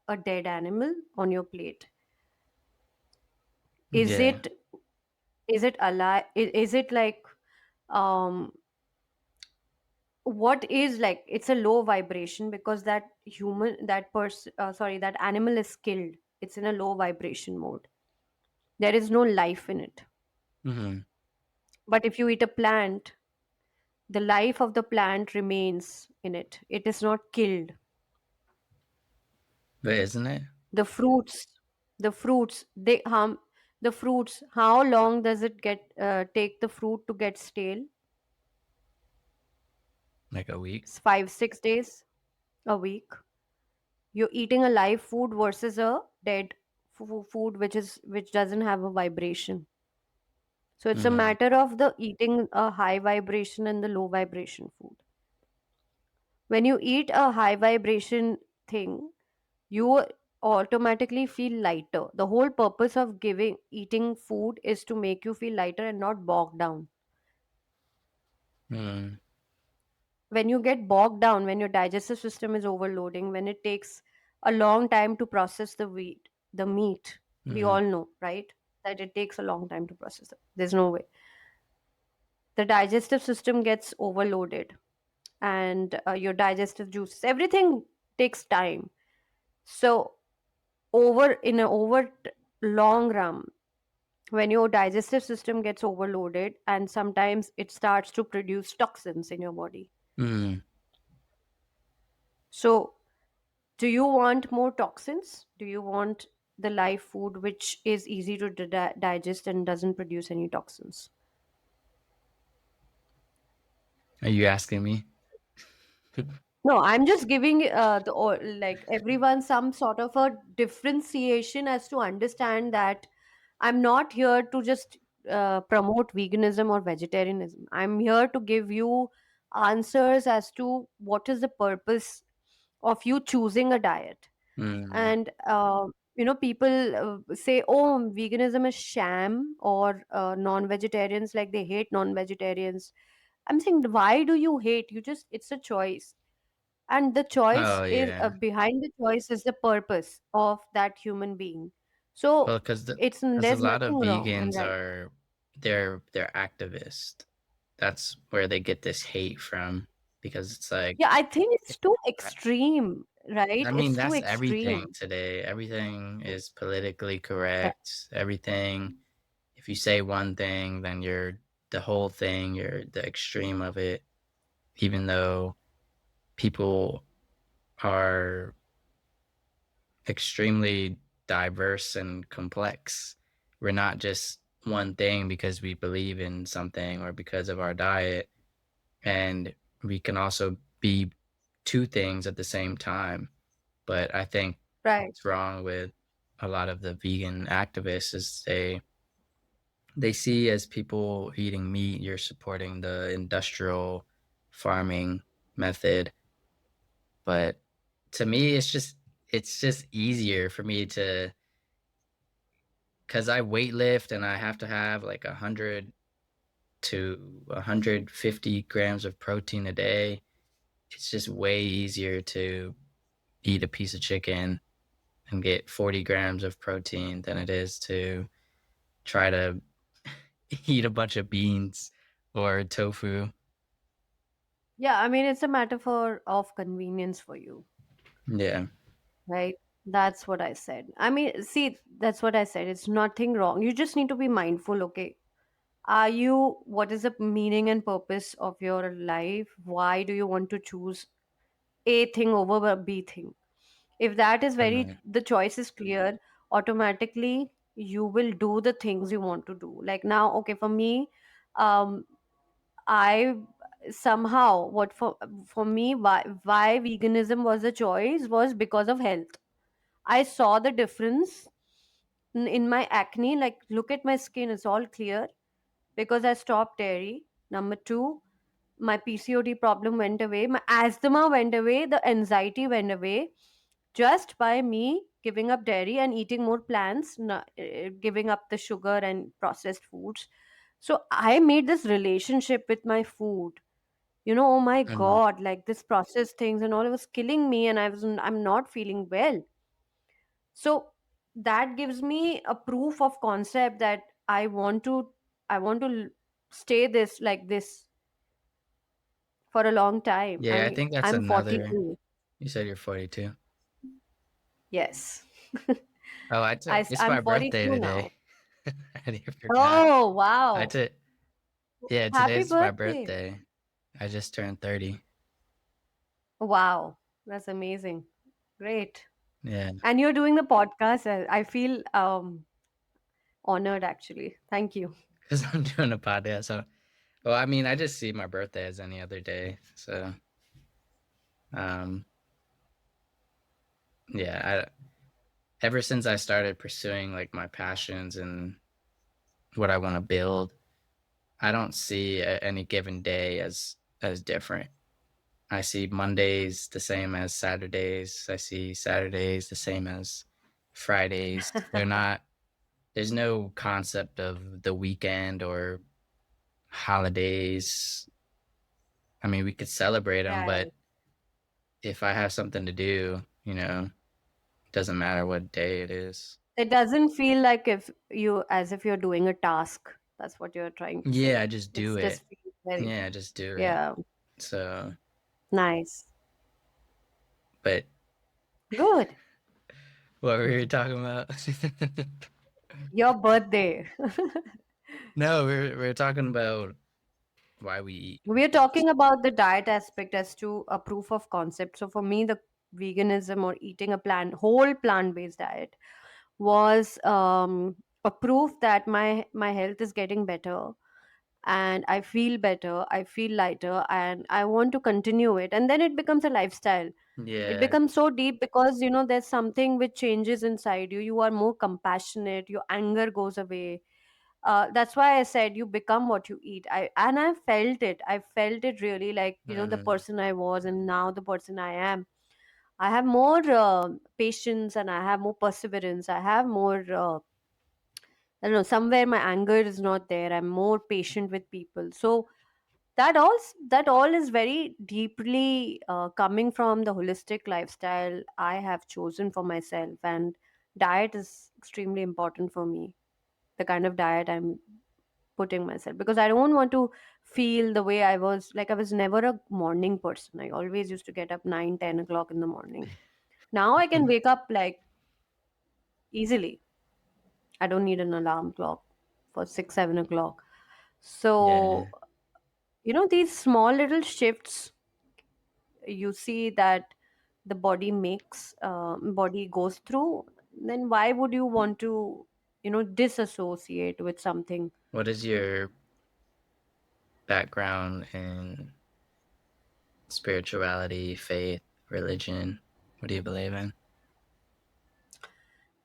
a dead animal on your plate? Is Yeah. it alive? Is it like um what is like, it's a low vibration because that human that person sorry, that animal is killed. It's in a low vibration mode. There is no life in it. Hmm. But if you eat a plant, the life of the plant remains in it. It is not killed. But isn't it The fruits, they harm. The fruits, how long does it get take the fruit to get stale? like a week? It's 5 6 days, a week. You're eating a live food versus a dead food which doesn't have a vibration. So it's a Hmm. matter of the eating a high vibration and the low vibration food. When you eat a high vibration thing, you automatically feel lighter. The whole purpose of giving eating food is to make you feel lighter and not bogged down. Hmm. When you get bogged down, when your digestive system is overloading, when it takes a long time to process the meat, we Hmm. all know, right? That it takes a long time to process it. There's no way. The digestive system gets overloaded, and your digestive juices, everything takes time. So over in a long run, when your digestive system gets overloaded, and sometimes it starts to produce toxins in your body. Hmm. So do you want more toxins? Do you want the live food which is easy to digest and doesn't produce any toxins? Are you asking me? No, I'm just giving or like everyone some sort of a differentiation as to understand that I'm not here to just promote veganism or vegetarianism. I'm here to give you answers as to what is the purpose of you choosing a diet. Hmm. And people say, oh, veganism is sham, or non-vegetarians, like they hate non-vegetarians. I'm saying, why do you hate? You just, it's a choice, and the choice Oh is yeah. behind the choice is the purpose of that human being. So Well, because a there's lot of nothing wrong and vegans right. are they're activists. That's where they get this hate from because it's like Yeah, I think it's too I extreme, right? I mean It's too that's everything extreme. today. Everything is politically Right. correct. Everything, if you say one thing, then you're the whole thing, you're the extreme of it, even though people are extremely diverse and complex. We're not just one thing because we believe in something or because of our diet. And we can also be two things at the same time. But I think Right. what's wrong with a lot of the vegan activists is they see as people eating meat, you're supporting the industrial farming method. But to me, it's just easier for me to because I weight lift and I have to have like 100 to 150 grams of protein a day. It's just way easier to eat a piece of chicken and get 40 grams of protein than it is to try to eat a bunch of beans or tofu. Yeah, I mean, it's a metaphor of convenience for you, Yeah. right? That's what I said. I mean, see, that's what I said. It's nothing wrong. You just need to be mindful, okay? Are you, what is the meaning and purpose of your life? Why do you want to choose A thing over a B thing? If that is very, Okay. the choice is clear, automatically you will do the things you want to do. Like now, okay, for me, um, I somehow, what for me, why veganism was a choice was because of health. I saw the difference in my acne. Like, look at my skin; it's all clear because I stopped dairy. Number two, my PCOD problem went away, my asthma went away, the anxiety went away just by me giving up dairy and eating more plants, giving up the sugar and processed foods. So I made this relationship with my food. Oh my Mhm. god, like this processed things and all, it was killing me, and I'm not feeling well. So that gives me a proof of concept that I want to stay this like this for a long time. Yeah, I think that's I'm another. 42. You said you're 42. Yes. Oh, it's I'm my birthday 42 today. now. I forgot. Oh, I wow. took Yeah, Happy today's my birthday. birthday. I just turned 30. Wow. That's amazing. Great. Yeah, And you're doing the podcast. I feel honored actually. Thank you. because I'm doing a podcast. So, well, I mean, I just see my birthday as any other day. So, um, yeah, ever since I started pursuing like my passions and what I want to build, I don't see any given day as different. I see Mondays the same as Saturdays. I see Saturdays the same as Fridays. There's no concept of the weekend or holidays. I mean, we could celebrate them, Right. but if I have something to do, it doesn't matter what day it is. It doesn't feel like if you as if you're doing a task. That's what you're trying to Yeah, I say. just do It's it. just feels very, Yeah, I just do it. yeah, So, nice. but Good. what were we talking about? Your birthday. No, we're talking about why we eat. We are talking about the diet aspect as to a proof of concept. So for me, the veganism or eating a whole plant-based diet was a proof that my health is getting better, and I feel better, I feel lighter, and I want to continue it. And then it becomes a lifestyle. It Yeah. becomes so deep because there's something which changes inside you. You are more compassionate. Your anger goes away. That's why I said you become what you eat. I felt it. I felt it really, like the Mhm. person I was and now the person I am. I have more patience, and I have more perseverance. I have more. I don't know. Somewhere my anger is not there. I'm more patient with people. So that all is very deeply coming from the holistic lifestyle I have chosen for myself, and diet is extremely important for me. The kind of diet I'm putting myself, because I don't want to feel the way I was. Like, I was never a morning person. I always used to get up 9, 10 o'clock in the morning. Now I can wake up like easily. I don't need an alarm clock for 6, 7 o'clock. So Yeah. these small little shifts, you see that the body goes through. Then why would you want to disassociate with something? What is your background in spirituality, faith, religion? What do you believe in?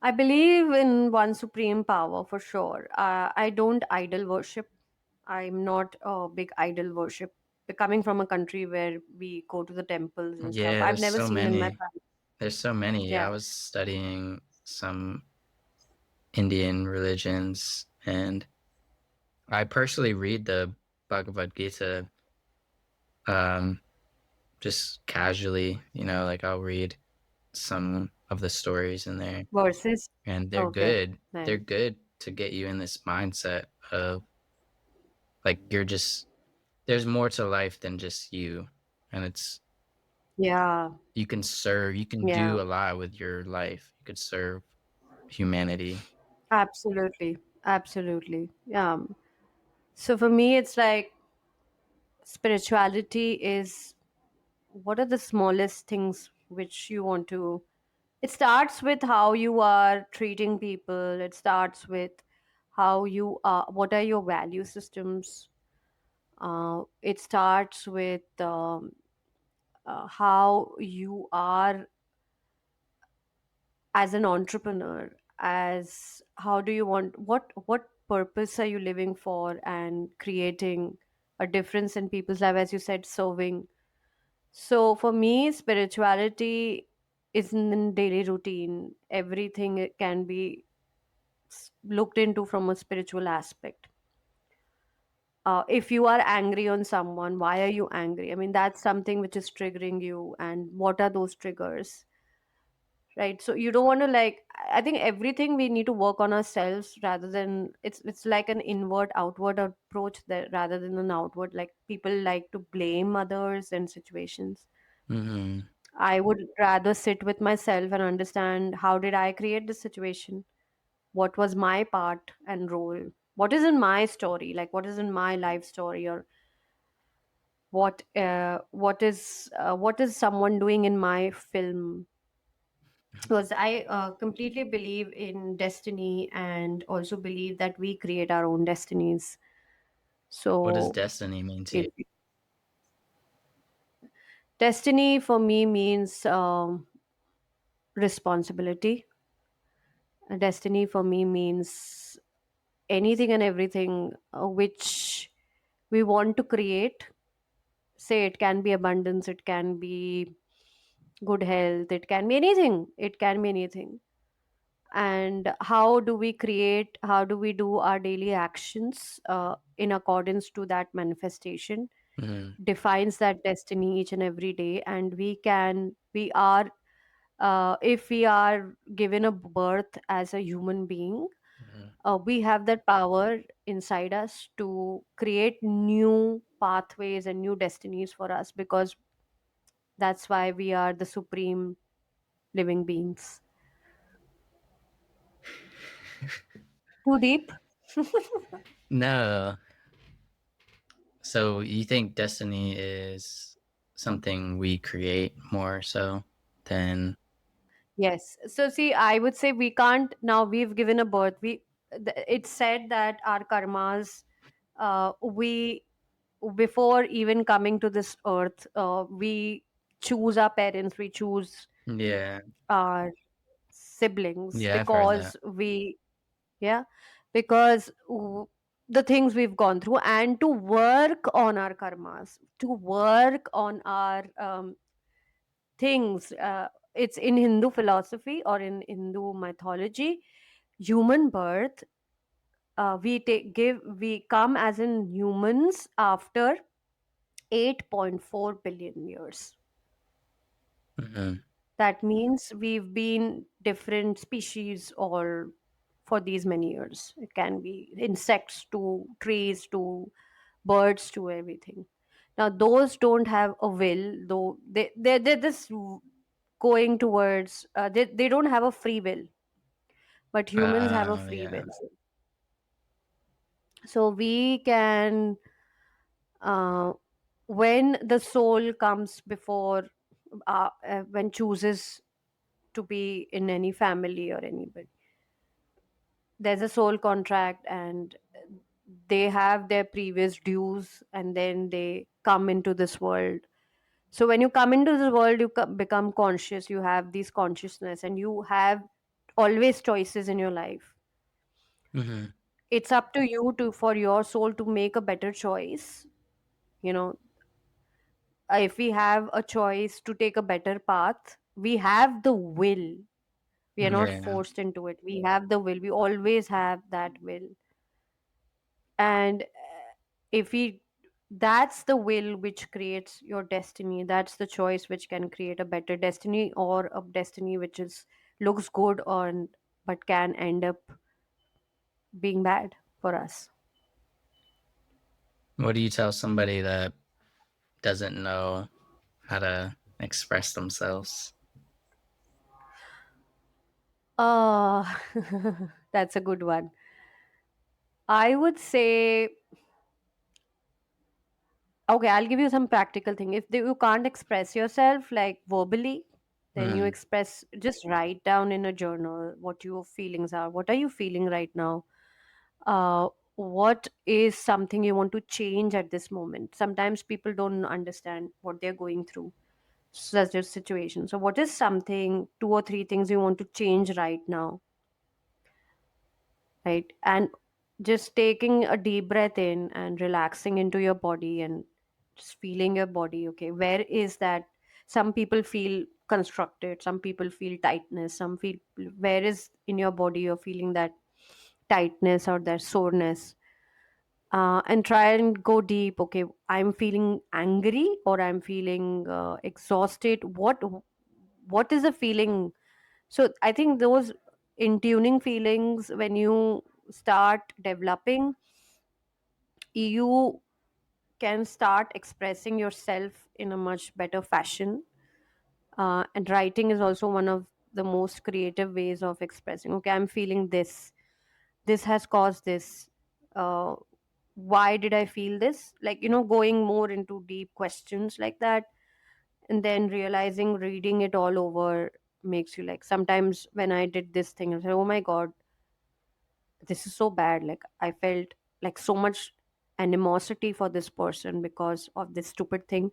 I believe in one supreme power for sure. I don't idol worship. I'm not a big idol worship. Coming from a country where we go to the temples and stuff, Yeah, I've never seen in my family. There's so many. I Yeah. was studying some Indian religions, and I personally read the Bhagavad Gita, um, just casually, like I'll read some of the stories in there, Versus. and they're Okay. good. They're Nice. good to get you in this mindset of like you're just there's more to life than just you, and it's Yeah. you can Yeah. do a lot with your life. You could serve humanity. Absolutely. Absolutely. Yeah. So for me, it's like spirituality is, what are the smallest things which you want to. It starts with how you are treating people. It starts with how you are. What are your value systems? It starts with how you are as an entrepreneur. As how do you want, what purpose are you living for and creating a difference in people's life, as you said, serving. So for me, spirituality is in daily routine. Everything it can be looked into from a spiritual aspect. If you are angry on someone, why are you angry? I mean, that's something which is triggering you, and what are those triggers? Right. So you don't want to, like, I think everything we need to work on ourselves, rather than it's like an inward outward approach, that rather than an outward, like people like to blame others and situations. Hmm. I would rather sit with myself and understand, how did I create this situation? What was my part and role? What is in my story? Like, what is in my life story? Or what is someone doing in my film? Because I completely believe in destiny, and also believe that we create our own destinies. What does So destiny mean to you? if destiny for me means responsibility. Destiny for me means anything and everything which we want to create. Say, it can be abundance, it can be good health, it can be anything, it can be anything. And how do we create, how do we do our daily actions in accordance to that manifestation, Hmm. defines that destiny each and every day. And we are, if we are given a birth as a human being, Hmm. we have that power inside us to create new pathways and new destinies for us, because that's why we are the supreme living beings. Too deep? No. So you think destiny is something we create more so than. Yes. So see, I would say we can't, now we've given a birth. It's said that our karmas, we before even coming to this earth, we choose our parents, we choose Yeah. our siblings, Yeah, I've heard that. because yeah, because the things we've gone through, and to work on our karmas, to work on our things. It's in Hindu philosophy or in Hindu mythology, human birth. We come as in humans after 8.4 billion years. Hmm. That means we've been different species or for these many years. It can be insects to trees to birds to everything. Now those don't have a will, though they're just going towards, they don't have a free will, but humans have a free Yeah. will. So we can, uh, when the soul comes before, when chooses to be in any family or anybody, there's a soul contract, and they have their previous dues, and then they come into this world. So when you come into this world, you become conscious, you have this consciousness, and you have always choices in your life. Hmm. It's up to you to, for your soul to make a better choice. You know, if we have a choice to take a better path, we have the will. We are not Yeah. forced into it, we have the will, we always have that will. And if we That's the will which creates your destiny. That's the choice which can create a better destiny, or a destiny which is looks good on but can end up being bad for us. What do you tell somebody that doesn't know how to express themselves? uh that's a good one. I would say, okay, I'll give you some practical thing. If you can't express yourself like verbally, then you Hmm. express, just write down in a journal what your feelings are. What are you feeling right now? What is something you want to change at this moment? Sometimes people don't understand what they're going through, such a situation. So what is something, two or three things you want to change right now, right? And just taking a deep breath in and relaxing into your body and just feeling your body. Okay, where is that? Some people feel constructed, some people feel tightness, some feel, where is in your body you're feeling that tightness or that soreness? And try and go deep. Okay, I'm feeling angry, or I'm feeling exhausted. What is the feeling? So I think those in tuning feelings, when you start developing, you can start expressing yourself in a much better fashion. And writing is also one of the most creative ways of expressing. Okay, I'm feeling this. This has caused this. Uh, why did I feel this? Like, going more into deep questions like that, and then realizing, reading it all over makes you like, sometimes when I did this thing, I said, oh my God, this is so bad. Like, I felt like so much animosity for this person because of this stupid thing.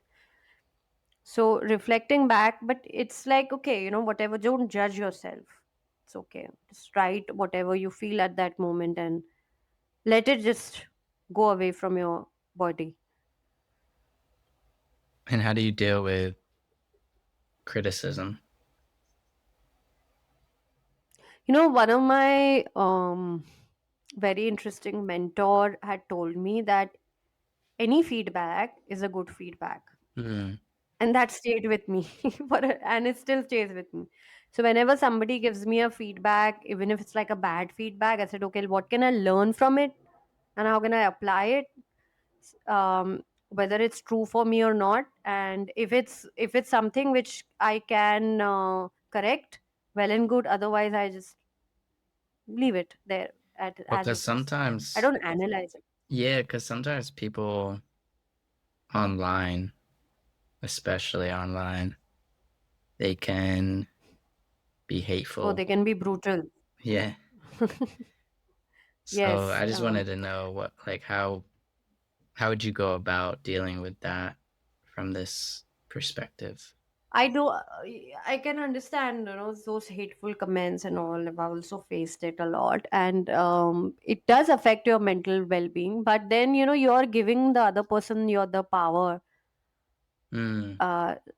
So reflecting back, but it's like, okay, whatever, don't judge yourself. It's okay. Just write whatever you feel at that moment and let it just go away from your body. And how do you deal with criticism? One of my very interesting mentor had told me that any feedback is a good feedback. Hmm. And that stayed with me and it still stays with me. So whenever somebody gives me a feedback, even if it's like a bad feedback, I said, okay, what can I learn from it and how can I apply it? Whether it's true for me or not, and if it's something which I can correct, well and good. Otherwise, I just leave it there as Because it is. I sometimes, don't analyze it. yeah, because sometimes people online, especially online, they can be Oh, hateful. they can be brutal. Yeah. So Yes. I just wanted to know what, like, how would you go about dealing with that from this perspective? I do. I can understand, those hateful comments and all. I've also faced it a lot, and it does affect your mental well-being. But then, you're giving the other person your the power. Hmm.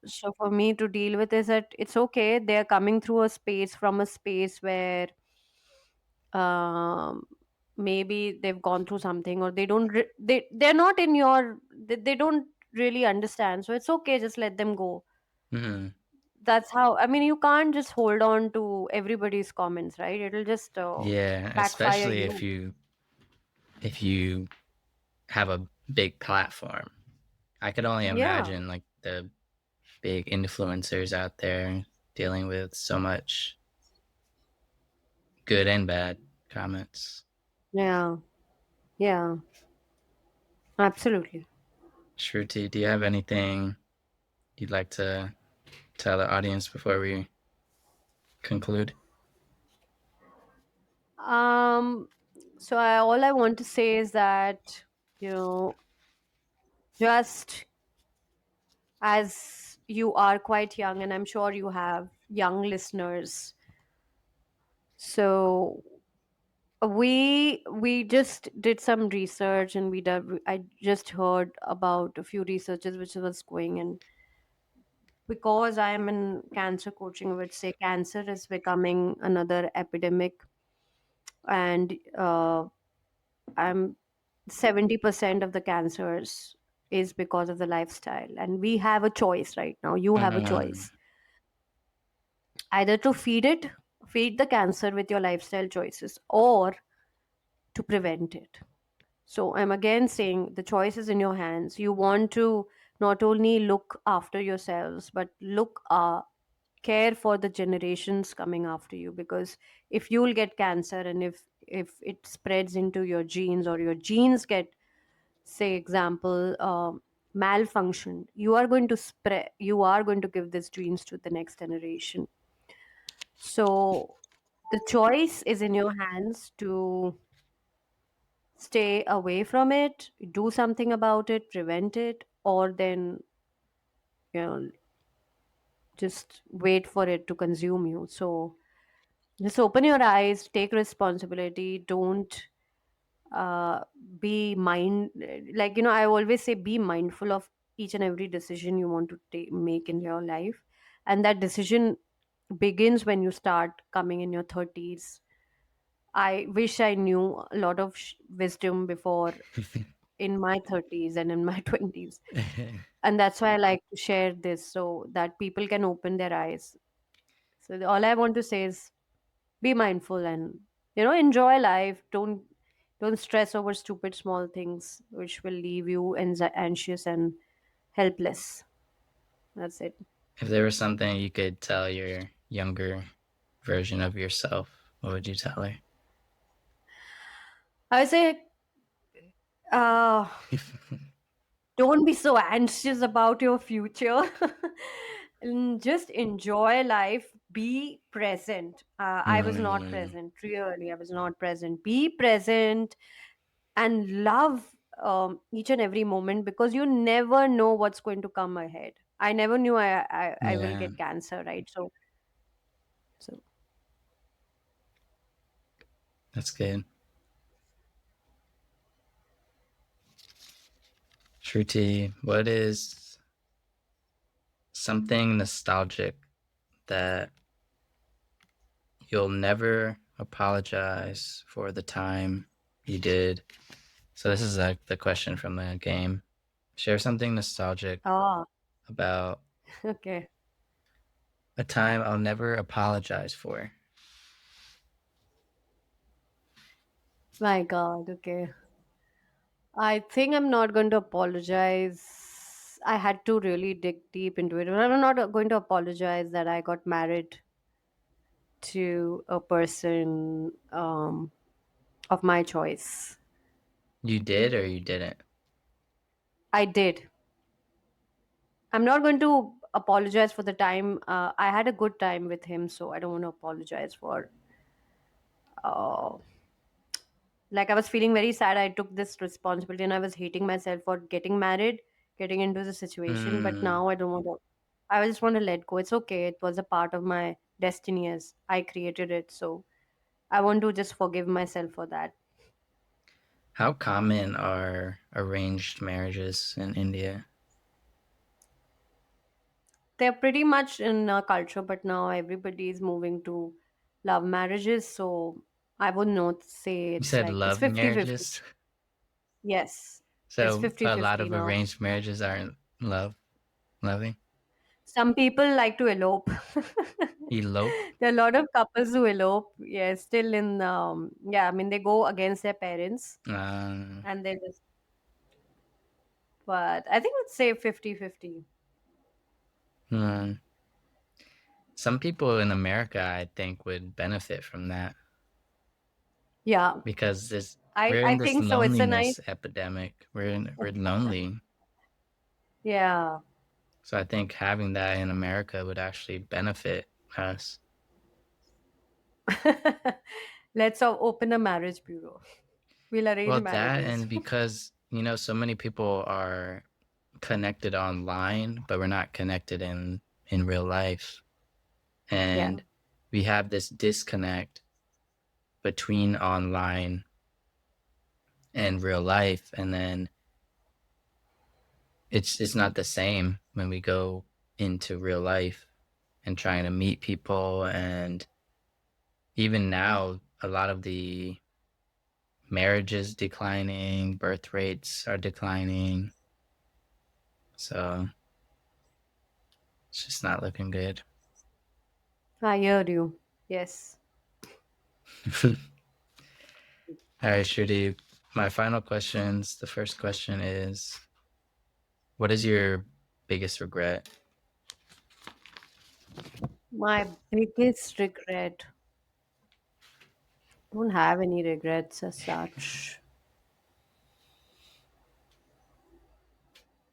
So for me to deal with is that it's okay. They're coming through a space from a space where um, maybe they've gone through something, or they don't. They're not in your. They don't really understand. So it's okay. Just let them go. Hmm. That's how, I mean, you can't just hold on to everybody's comments, right? It'll just Yeah, backfire especially if you. you have a big platform. I could only Yeah, imagine like the big influencers out there dealing with so much good and bad comments. yeah, yeah, absolutely. Shruti, do you have anything you'd like to tell the audience before we conclude? um all I want to say is that, you know just as you are quite young, and I'm sure you have young listeners, so we just did some research, and I just heard about a few researches which was going, and because I am in cancer coaching, I would say cancer is becoming another epidemic, and I'm 70% of the cancers. is because of the lifestyle. And we have a choice right now. You have a Mm, choice either to feed the cancer with your lifestyle choices, or to prevent it. So I'm again saying the choice is in your hands. You want to not only look after yourselves, but care for the generations coming after you. Because if you'll get cancer, and if it spreads into your genes, or your genes get, say example, malfunction, you are going to give these genes to the next generation. So the choice is in your hands to stay away from it, do something about it, prevent it, or then, you know, just wait for it to consume you. So just open your eyes, take responsibility. Don't uh, be mind like, I always say, be mindful of each and every decision you want to make in your life. And that decision begins when you start coming in your 30s. I wish I knew a lot of wisdom before, in my 30s and in my 20s. And that's why I like to share this, so that people can open their eyes. So all I want to say is, be mindful and, enjoy life. Don't stress over stupid small things which will leave you anxious and helpless. That's it. if there was something you could tell your younger version of yourself, what would you tell her? I would say, uh don't be so anxious about your future. And just enjoy life, be present. I was not Mm, present, really, I was not present. Be present and love each and every moment, because you never know what's going to come ahead. I never knew I will yeah, get cancer, right? So that's good. Shruti, what is something nostalgic that you'll never apologize for the time you did? So this is like the question from the game. Share something nostalgic oh, about okay. a time I'll never apologize for. My god, okay. I think I'm not going to apologize. I had to really dig deep into it. I'm not going to apologize that I got married to a person of my choice. You did or you didn't? I did. I'm not going to apologize for the time. I had a good time with him, so I don't want to apologize for. Uh, like, I was feeling very sad. I took this responsibility, and I was hating myself for getting married, getting into the situation. But Mm, now I don't want to. I just want to let go. It's okay. It was a part of my destiny, as I created it. So I want to just forgive myself for that. how common are arranged marriages in India? They're pretty much in our culture, but now everybody is moving to love marriages. So I would not say You it's said like it's love 50-50. marriages? Yes, it's So a lot 50-50 of now. arranged marriages aren't loving? Some people like to elope. Elope? There are a lot of couples who elope. Yes, still in, yeah, I mean, they go against their parents, Um, and they just, but I think let's say 50-50. hmm. Some people in America, I think, would benefit from that Yeah, because I, we're in I this think so. It's a nice, loneliness epidemic. We're lonely. yeah. So I think having that in America would actually benefit us. Let's open a marriage bureau. We'll arrange Well, that marriages. and because, so many people are connected online, but we're not connected in real life. Yeah. And we have this disconnect between online and real life, and then it's not the same when we go into real life and trying to meet people. And even now, a lot of the marriages declining, birth rates are declining. So it's just not looking good. I heard you. Yes. All right, Shruti. My final questions. The first question is, what is your biggest regret? My biggest regret. Don't have any regrets as such.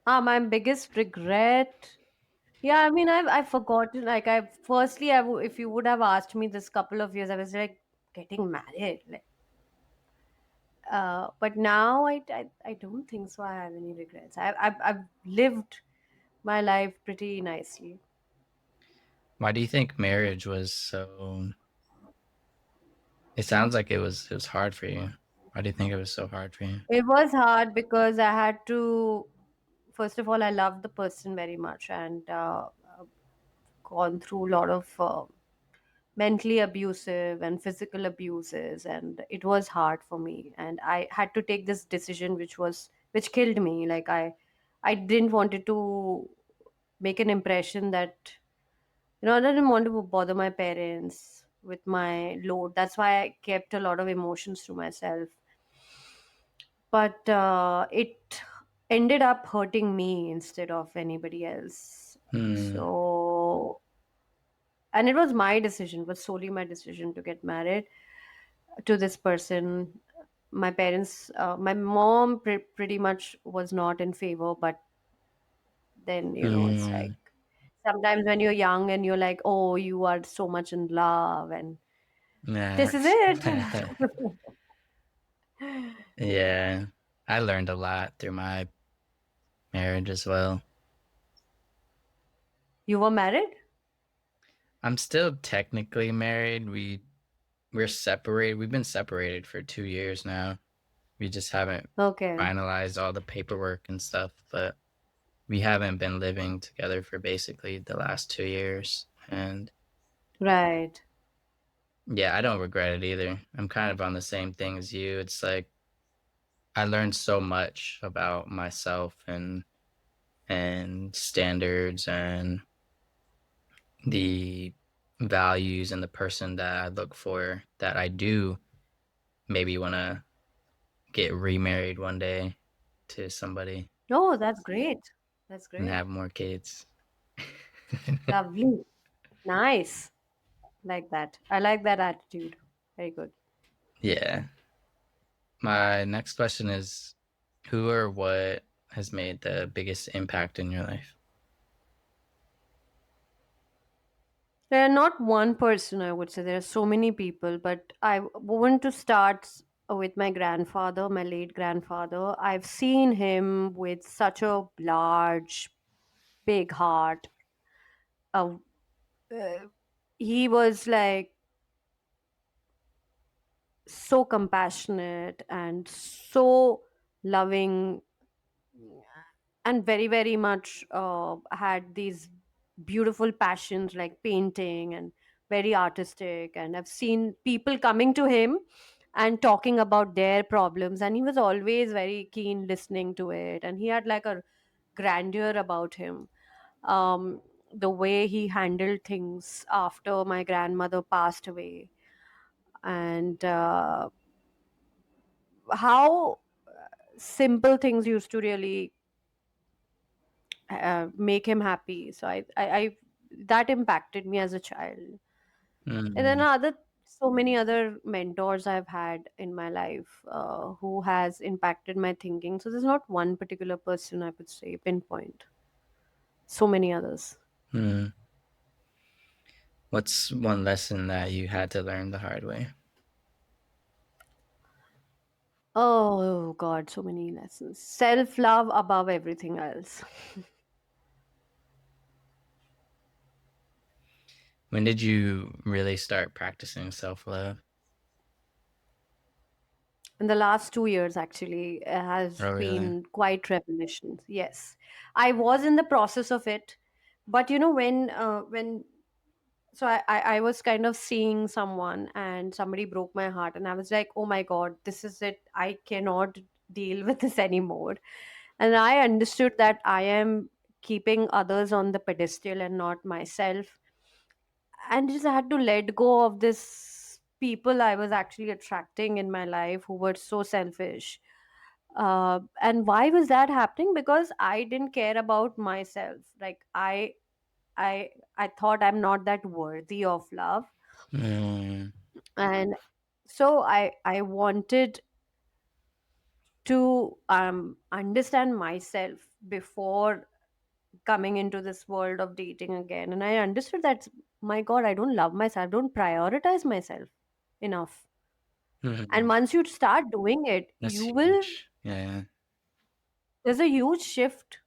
My biggest regret. Yeah, I mean, I've forgotten. Like, I firstly, if you would have asked me this couple of years, I was like getting married. Like, but now I don't think so. I have any regrets. I've lived my life pretty nicely. Why do you think marriage was so? It sounds like it was hard for you. Why do you think it was so hard for you? It was hard because I had to. First of all, I loved the person very much, and gone through a lot of mentally abusive and physical abuses, and it was hard for me. And I had to take this decision, which killed me. Like, I didn't wanted to make an impression that, I didn't want to bother my parents with my load. That's why I kept a lot of emotions to myself. But it ended up hurting me instead of anybody else. Hmm. So, and it was my decision, it was solely my decision to get married to this person. My parents, my mom pretty much was not in favor, but then, it's Hmm. like sometimes when you're young and you're like, oh, you are so much in love, and Yeah. this is it. Yeah. I learned a lot through my marriage as well. You were married? I'm still technically married. We're separated. We've been separated for 2 years now. We just haven't Okay. finalized all the paperwork and stuff, but we haven't been living together for basically the last 2 years. And Right. yeah, I don't regret it either. I'm kind of on the same thing as you. It's like I learned so much about myself and standards and the values and the person that I look for that I do maybe want to get remarried one day to somebody Oh, that's great. That's and great. have more kids. Lovely. Nice. Like that. I like that attitude. Very good. Yeah. My next question is, who or what has made the biggest impact in your life? There are not one person, I would say. There are so many people, but I want to start with my grandfather, my late grandfather. I've seen him with such a large, big heart. Uh, he was like so compassionate and so loving, and very, very much had these beautiful passions like painting, and very artistic. And I've seen people coming to him and talking about their problems, and he was always very keen listening to it, and he had like a grandeur about him. The way he handled things after my grandmother passed away, and how simple things used to really make him happy. So I that impacted me as a child. And then Mm, so many other mentors I've had in my life who has impacted my thinking. So there's not one particular person I would say pinpoint. So many others. mm. What's one lesson that you had to learn the hard way? Oh God, so many lessons. Self love above everything else. When did you really start practicing self love? In the last 2 years, actually, has Oh, really? been quite revelations. Yes, I was in the process of it, but when so I was kind of seeing someone, and somebody broke my heart, and I was like, oh my God, this is it. I cannot deal with this anymore. And I understood that I am keeping others on the pedestal and not myself, and just had to let go of this people I was actually attracting in my life who were so selfish. And why was that happening? Because I didn't care about myself. Like I thought I'm not that worthy of love, Mm, and so I wanted to understand myself before coming into this world of dating again. And I understood that, my God, I don't love myself, don't prioritize myself enough. And mhm. once you start doing it, you That's will, huge. Yeah. there's a huge shift.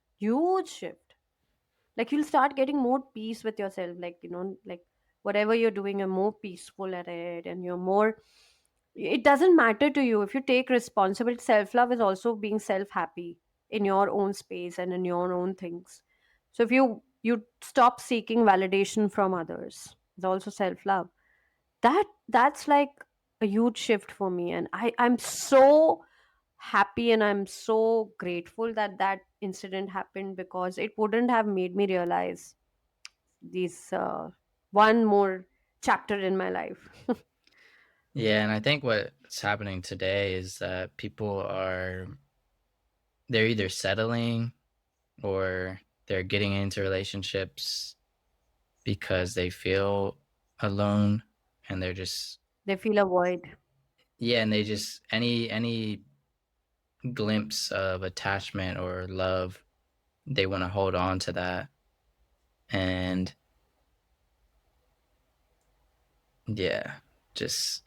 Like you'll start getting more peace with yourself. Like, like whatever you're doing, you're more peaceful at it, and you're more, it doesn't matter to you if you take responsibility. Self love is also being self happy in your own space and in your own things. So if you stop seeking validation from others, it's also self love. That's like a huge shift for me, and I'm so happy and I'm so grateful that that incident happened, because it wouldn't have made me realize these one more chapter in my life. Yeah, and I think what's happening today is that people are they're either settling or they're getting into relationships because they feel alone and they're just They feel a void. yeah, and they just any glimpse of attachment or love, they want to hold on to that. And yeah, just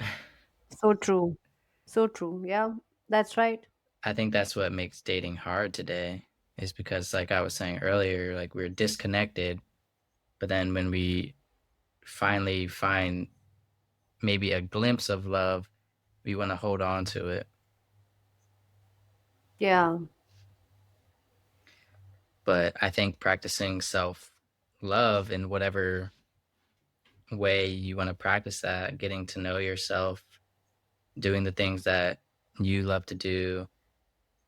So true. So true. Yeah, that's right. I think that's what makes dating hard today is because like I was saying earlier, like we're disconnected, but then when we finally find maybe a glimpse of love, we want to hold on to it. Yeah. But I think practicing self love in whatever way you want to practice that, getting to know yourself, doing the things that you love to do,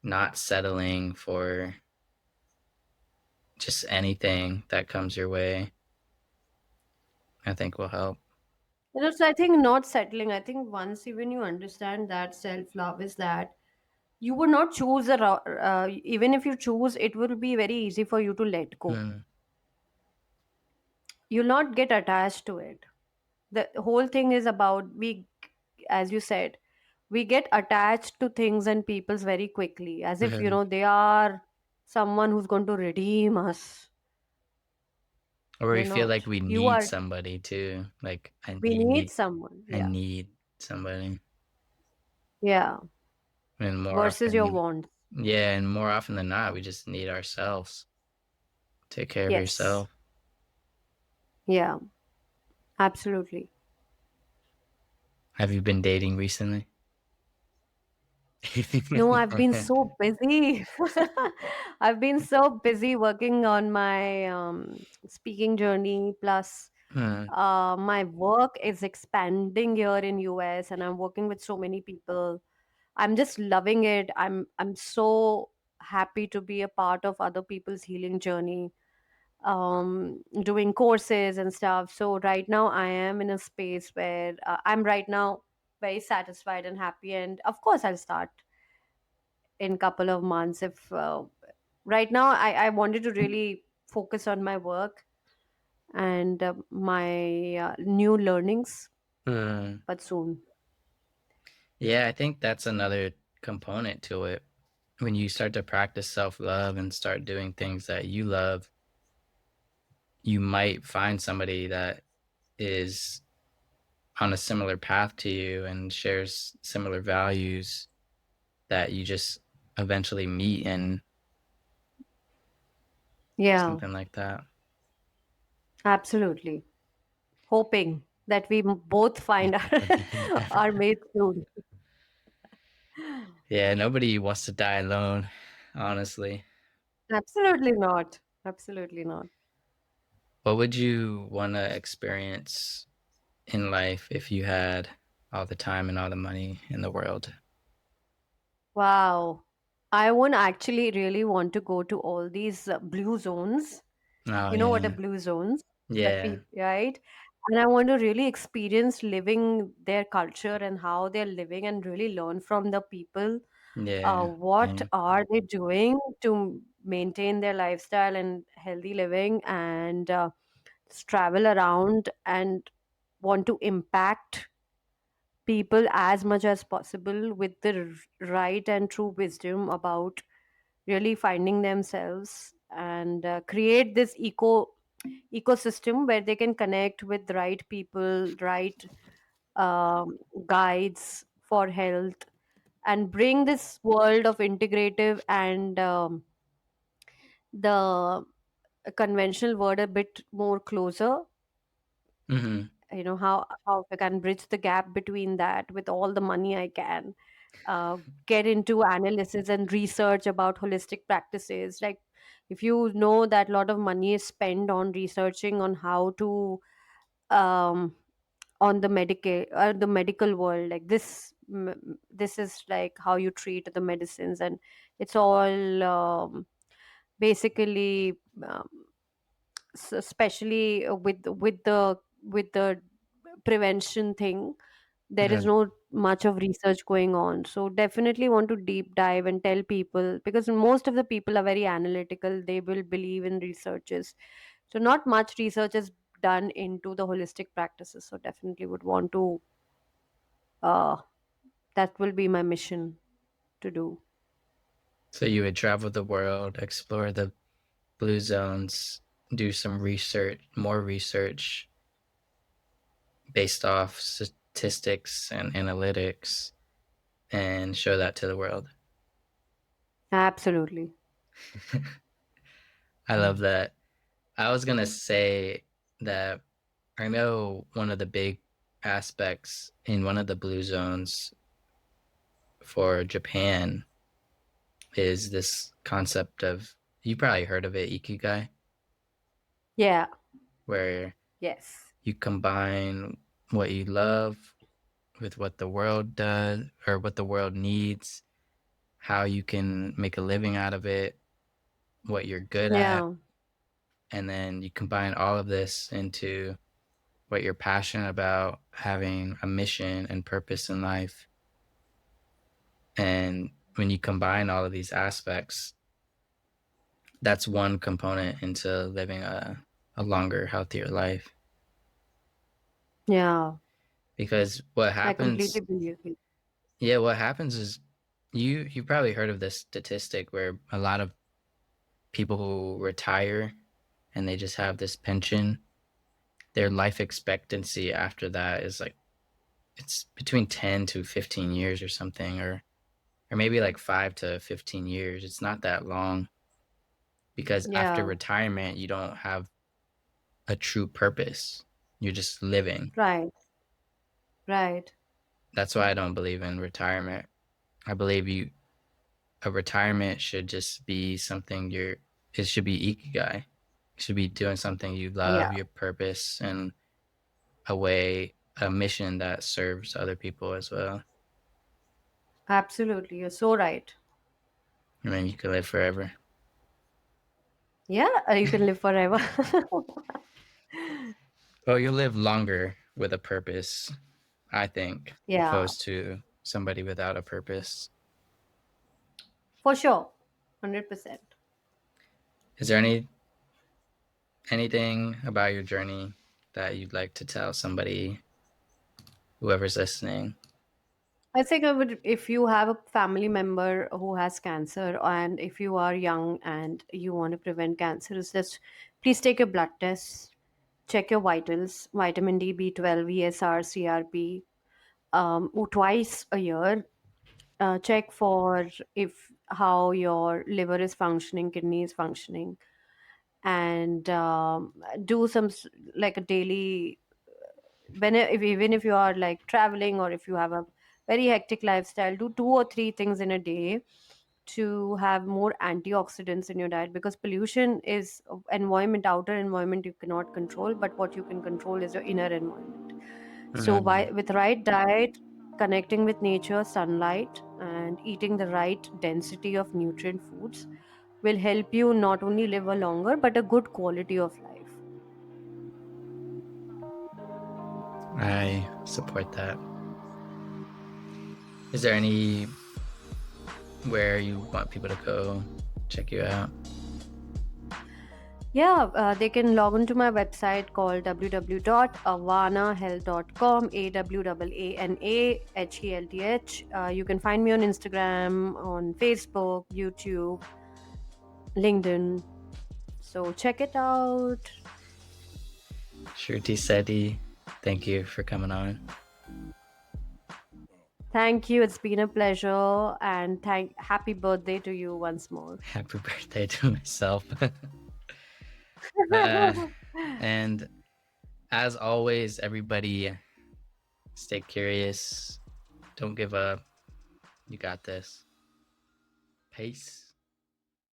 not settling for just anything that comes your way, I think will help. So I think not settling. I think once even you understand that self love is that you would not choose even if you choose, it will be very easy for you to let go. Mm, You'll not get attached to it. The whole thing is about, we, as you said, we get attached to things and peoples very quickly, as if mhm. they are someone who's going to redeem us. Or we They're feel like not. we You need are. somebody too. Like We need someone. I Yeah. need somebody. Yeah. And more Versus your often, wants. yeah, and more often than not, we just need ourselves. Take care of Yes. yourself. Yeah. Absolutely. Have you been dating recently? No, I've been so busy. I've been so busy working on my speaking journey. Plus, Hmm. my work is expanding here in US, and I'm working with so many people. I'm just loving it. I'm so happy to be a part of other people's healing journey, doing courses and stuff. So right now I am in a space where I'm right now very satisfied and happy, and of course I'll start in couple of months. If right now I wanted to really focus on my work and my new learnings, Hmm. but soon. Yeah, I think that's another component to it. When you start to practice self love and start doing things that you love, you might find somebody that is on a similar path to you and shares similar values that you just eventually meet and Yeah, something like that. absolutely. Hoping that we both find our mate soon. Yeah, nobody wants to die alone, honestly. Absolutely not. Absolutely not. What would you want to experience in life if you had all the time and all the money in the world? Wow. I won't actually really want to go to all these blue zones. Oh You know what are yeah, blue zones? That yeah, people, right? And I want to really experience living their culture and how they're living and really learn from the people. yeah. What Same. are they doing to maintain their lifestyle and healthy living, and just travel around and want to impact people as much as possible with the right and true wisdom about really finding themselves, and create this ecosystem where they can connect with the right people, right guides for health, and bring this world of integrative and the conventional word a bit more closer. Hmm. You know, how I can bridge the gap between that with all the money I can, uh, get into analysis and research about holistic practices. Like, if you know that a lot of money is spent on researching on how to um, on the medical world, like this is like how you treat the medicines, and it's all basically especially with the prevention thing, there is Yeah. no much of research going on. So definitely want to deep dive and tell people, because most of the people are very analytical, they will believe in researches. So not much research is done into the holistic practices, so definitely would want to uh that will be my mission to do. So you would travel the world, explore the blue zones, do some research, more research based off statistics and analytics, and show that to the world. Absolutely. I love that. I was gonna say that I know one of the big aspects in one of the blue zones for Japan is this concept of, you probably heard of it, ikigai, Yeah. where Yes. you combine what you love with what the world does or what the world needs, how you can make a living out of it, what you're good at, Yeah. and then you combine all of this into what you're passionate about, having a mission and purpose in life. And when you combine all of these aspects, that's one component into living a longer, healthier life. Yeah. Because what I completely happens, believe you. yeah, what happens is you probably heard of this statistic where a lot of people who retire and they just have this pension, their life expectancy after that is like, it's between 10 to 15 years or something, or maybe like 5 to 15 years. It's not that long because after Yeah. retirement you don't have a true purpose. You're just living. Right. Right. That's why I don't believe in retirement. I believe you a retirement should just be something you're it should be ikigai. You should be doing something you Yeah. love, your purpose, and a mission that serves other people as well. Absolutely. You're so right. And then you can live forever. Yeah, you can live forever. Well, you live longer with a purpose, I think, Yeah, opposed to somebody without a purpose. for sure. 100%. Is there anything about your journey that you'd like to tell somebody, whoever's listening? I think I would, if you have a family member who has cancer, and if you are young and you want to prevent cancer, is just please take your blood test, check your vitals, vitamin D, B12, ESR, CRP, twice a year. Check for if how your liver is functioning, kidney is functioning, and do like a daily, if even if you are like traveling, or if you have a very hectic lifestyle, do two or three things in a day to have more antioxidants in your diet, because pollution is environment, outer environment you cannot control, but what you can control is your inner environment. So Mm-hmm. with right diet, Connecting with nature, sunlight, and eating the right density of nutrient foods will help you not only live a longer but a good quality of life. I support that. Is there any where you want people to go check you out? Yeah, they can log on to my website called www.awanahealth.com, AWAANAHELTH. You can find me on Instagram, on Facebook, YouTube, LinkedIn. So check it out. Shruti Seti, thank you for coming on. Thank you. It's been a pleasure, and happy birthday to you once more. Happy birthday to myself. uh, and as always, everybody stay curious. Don't give up. You got this. Peace.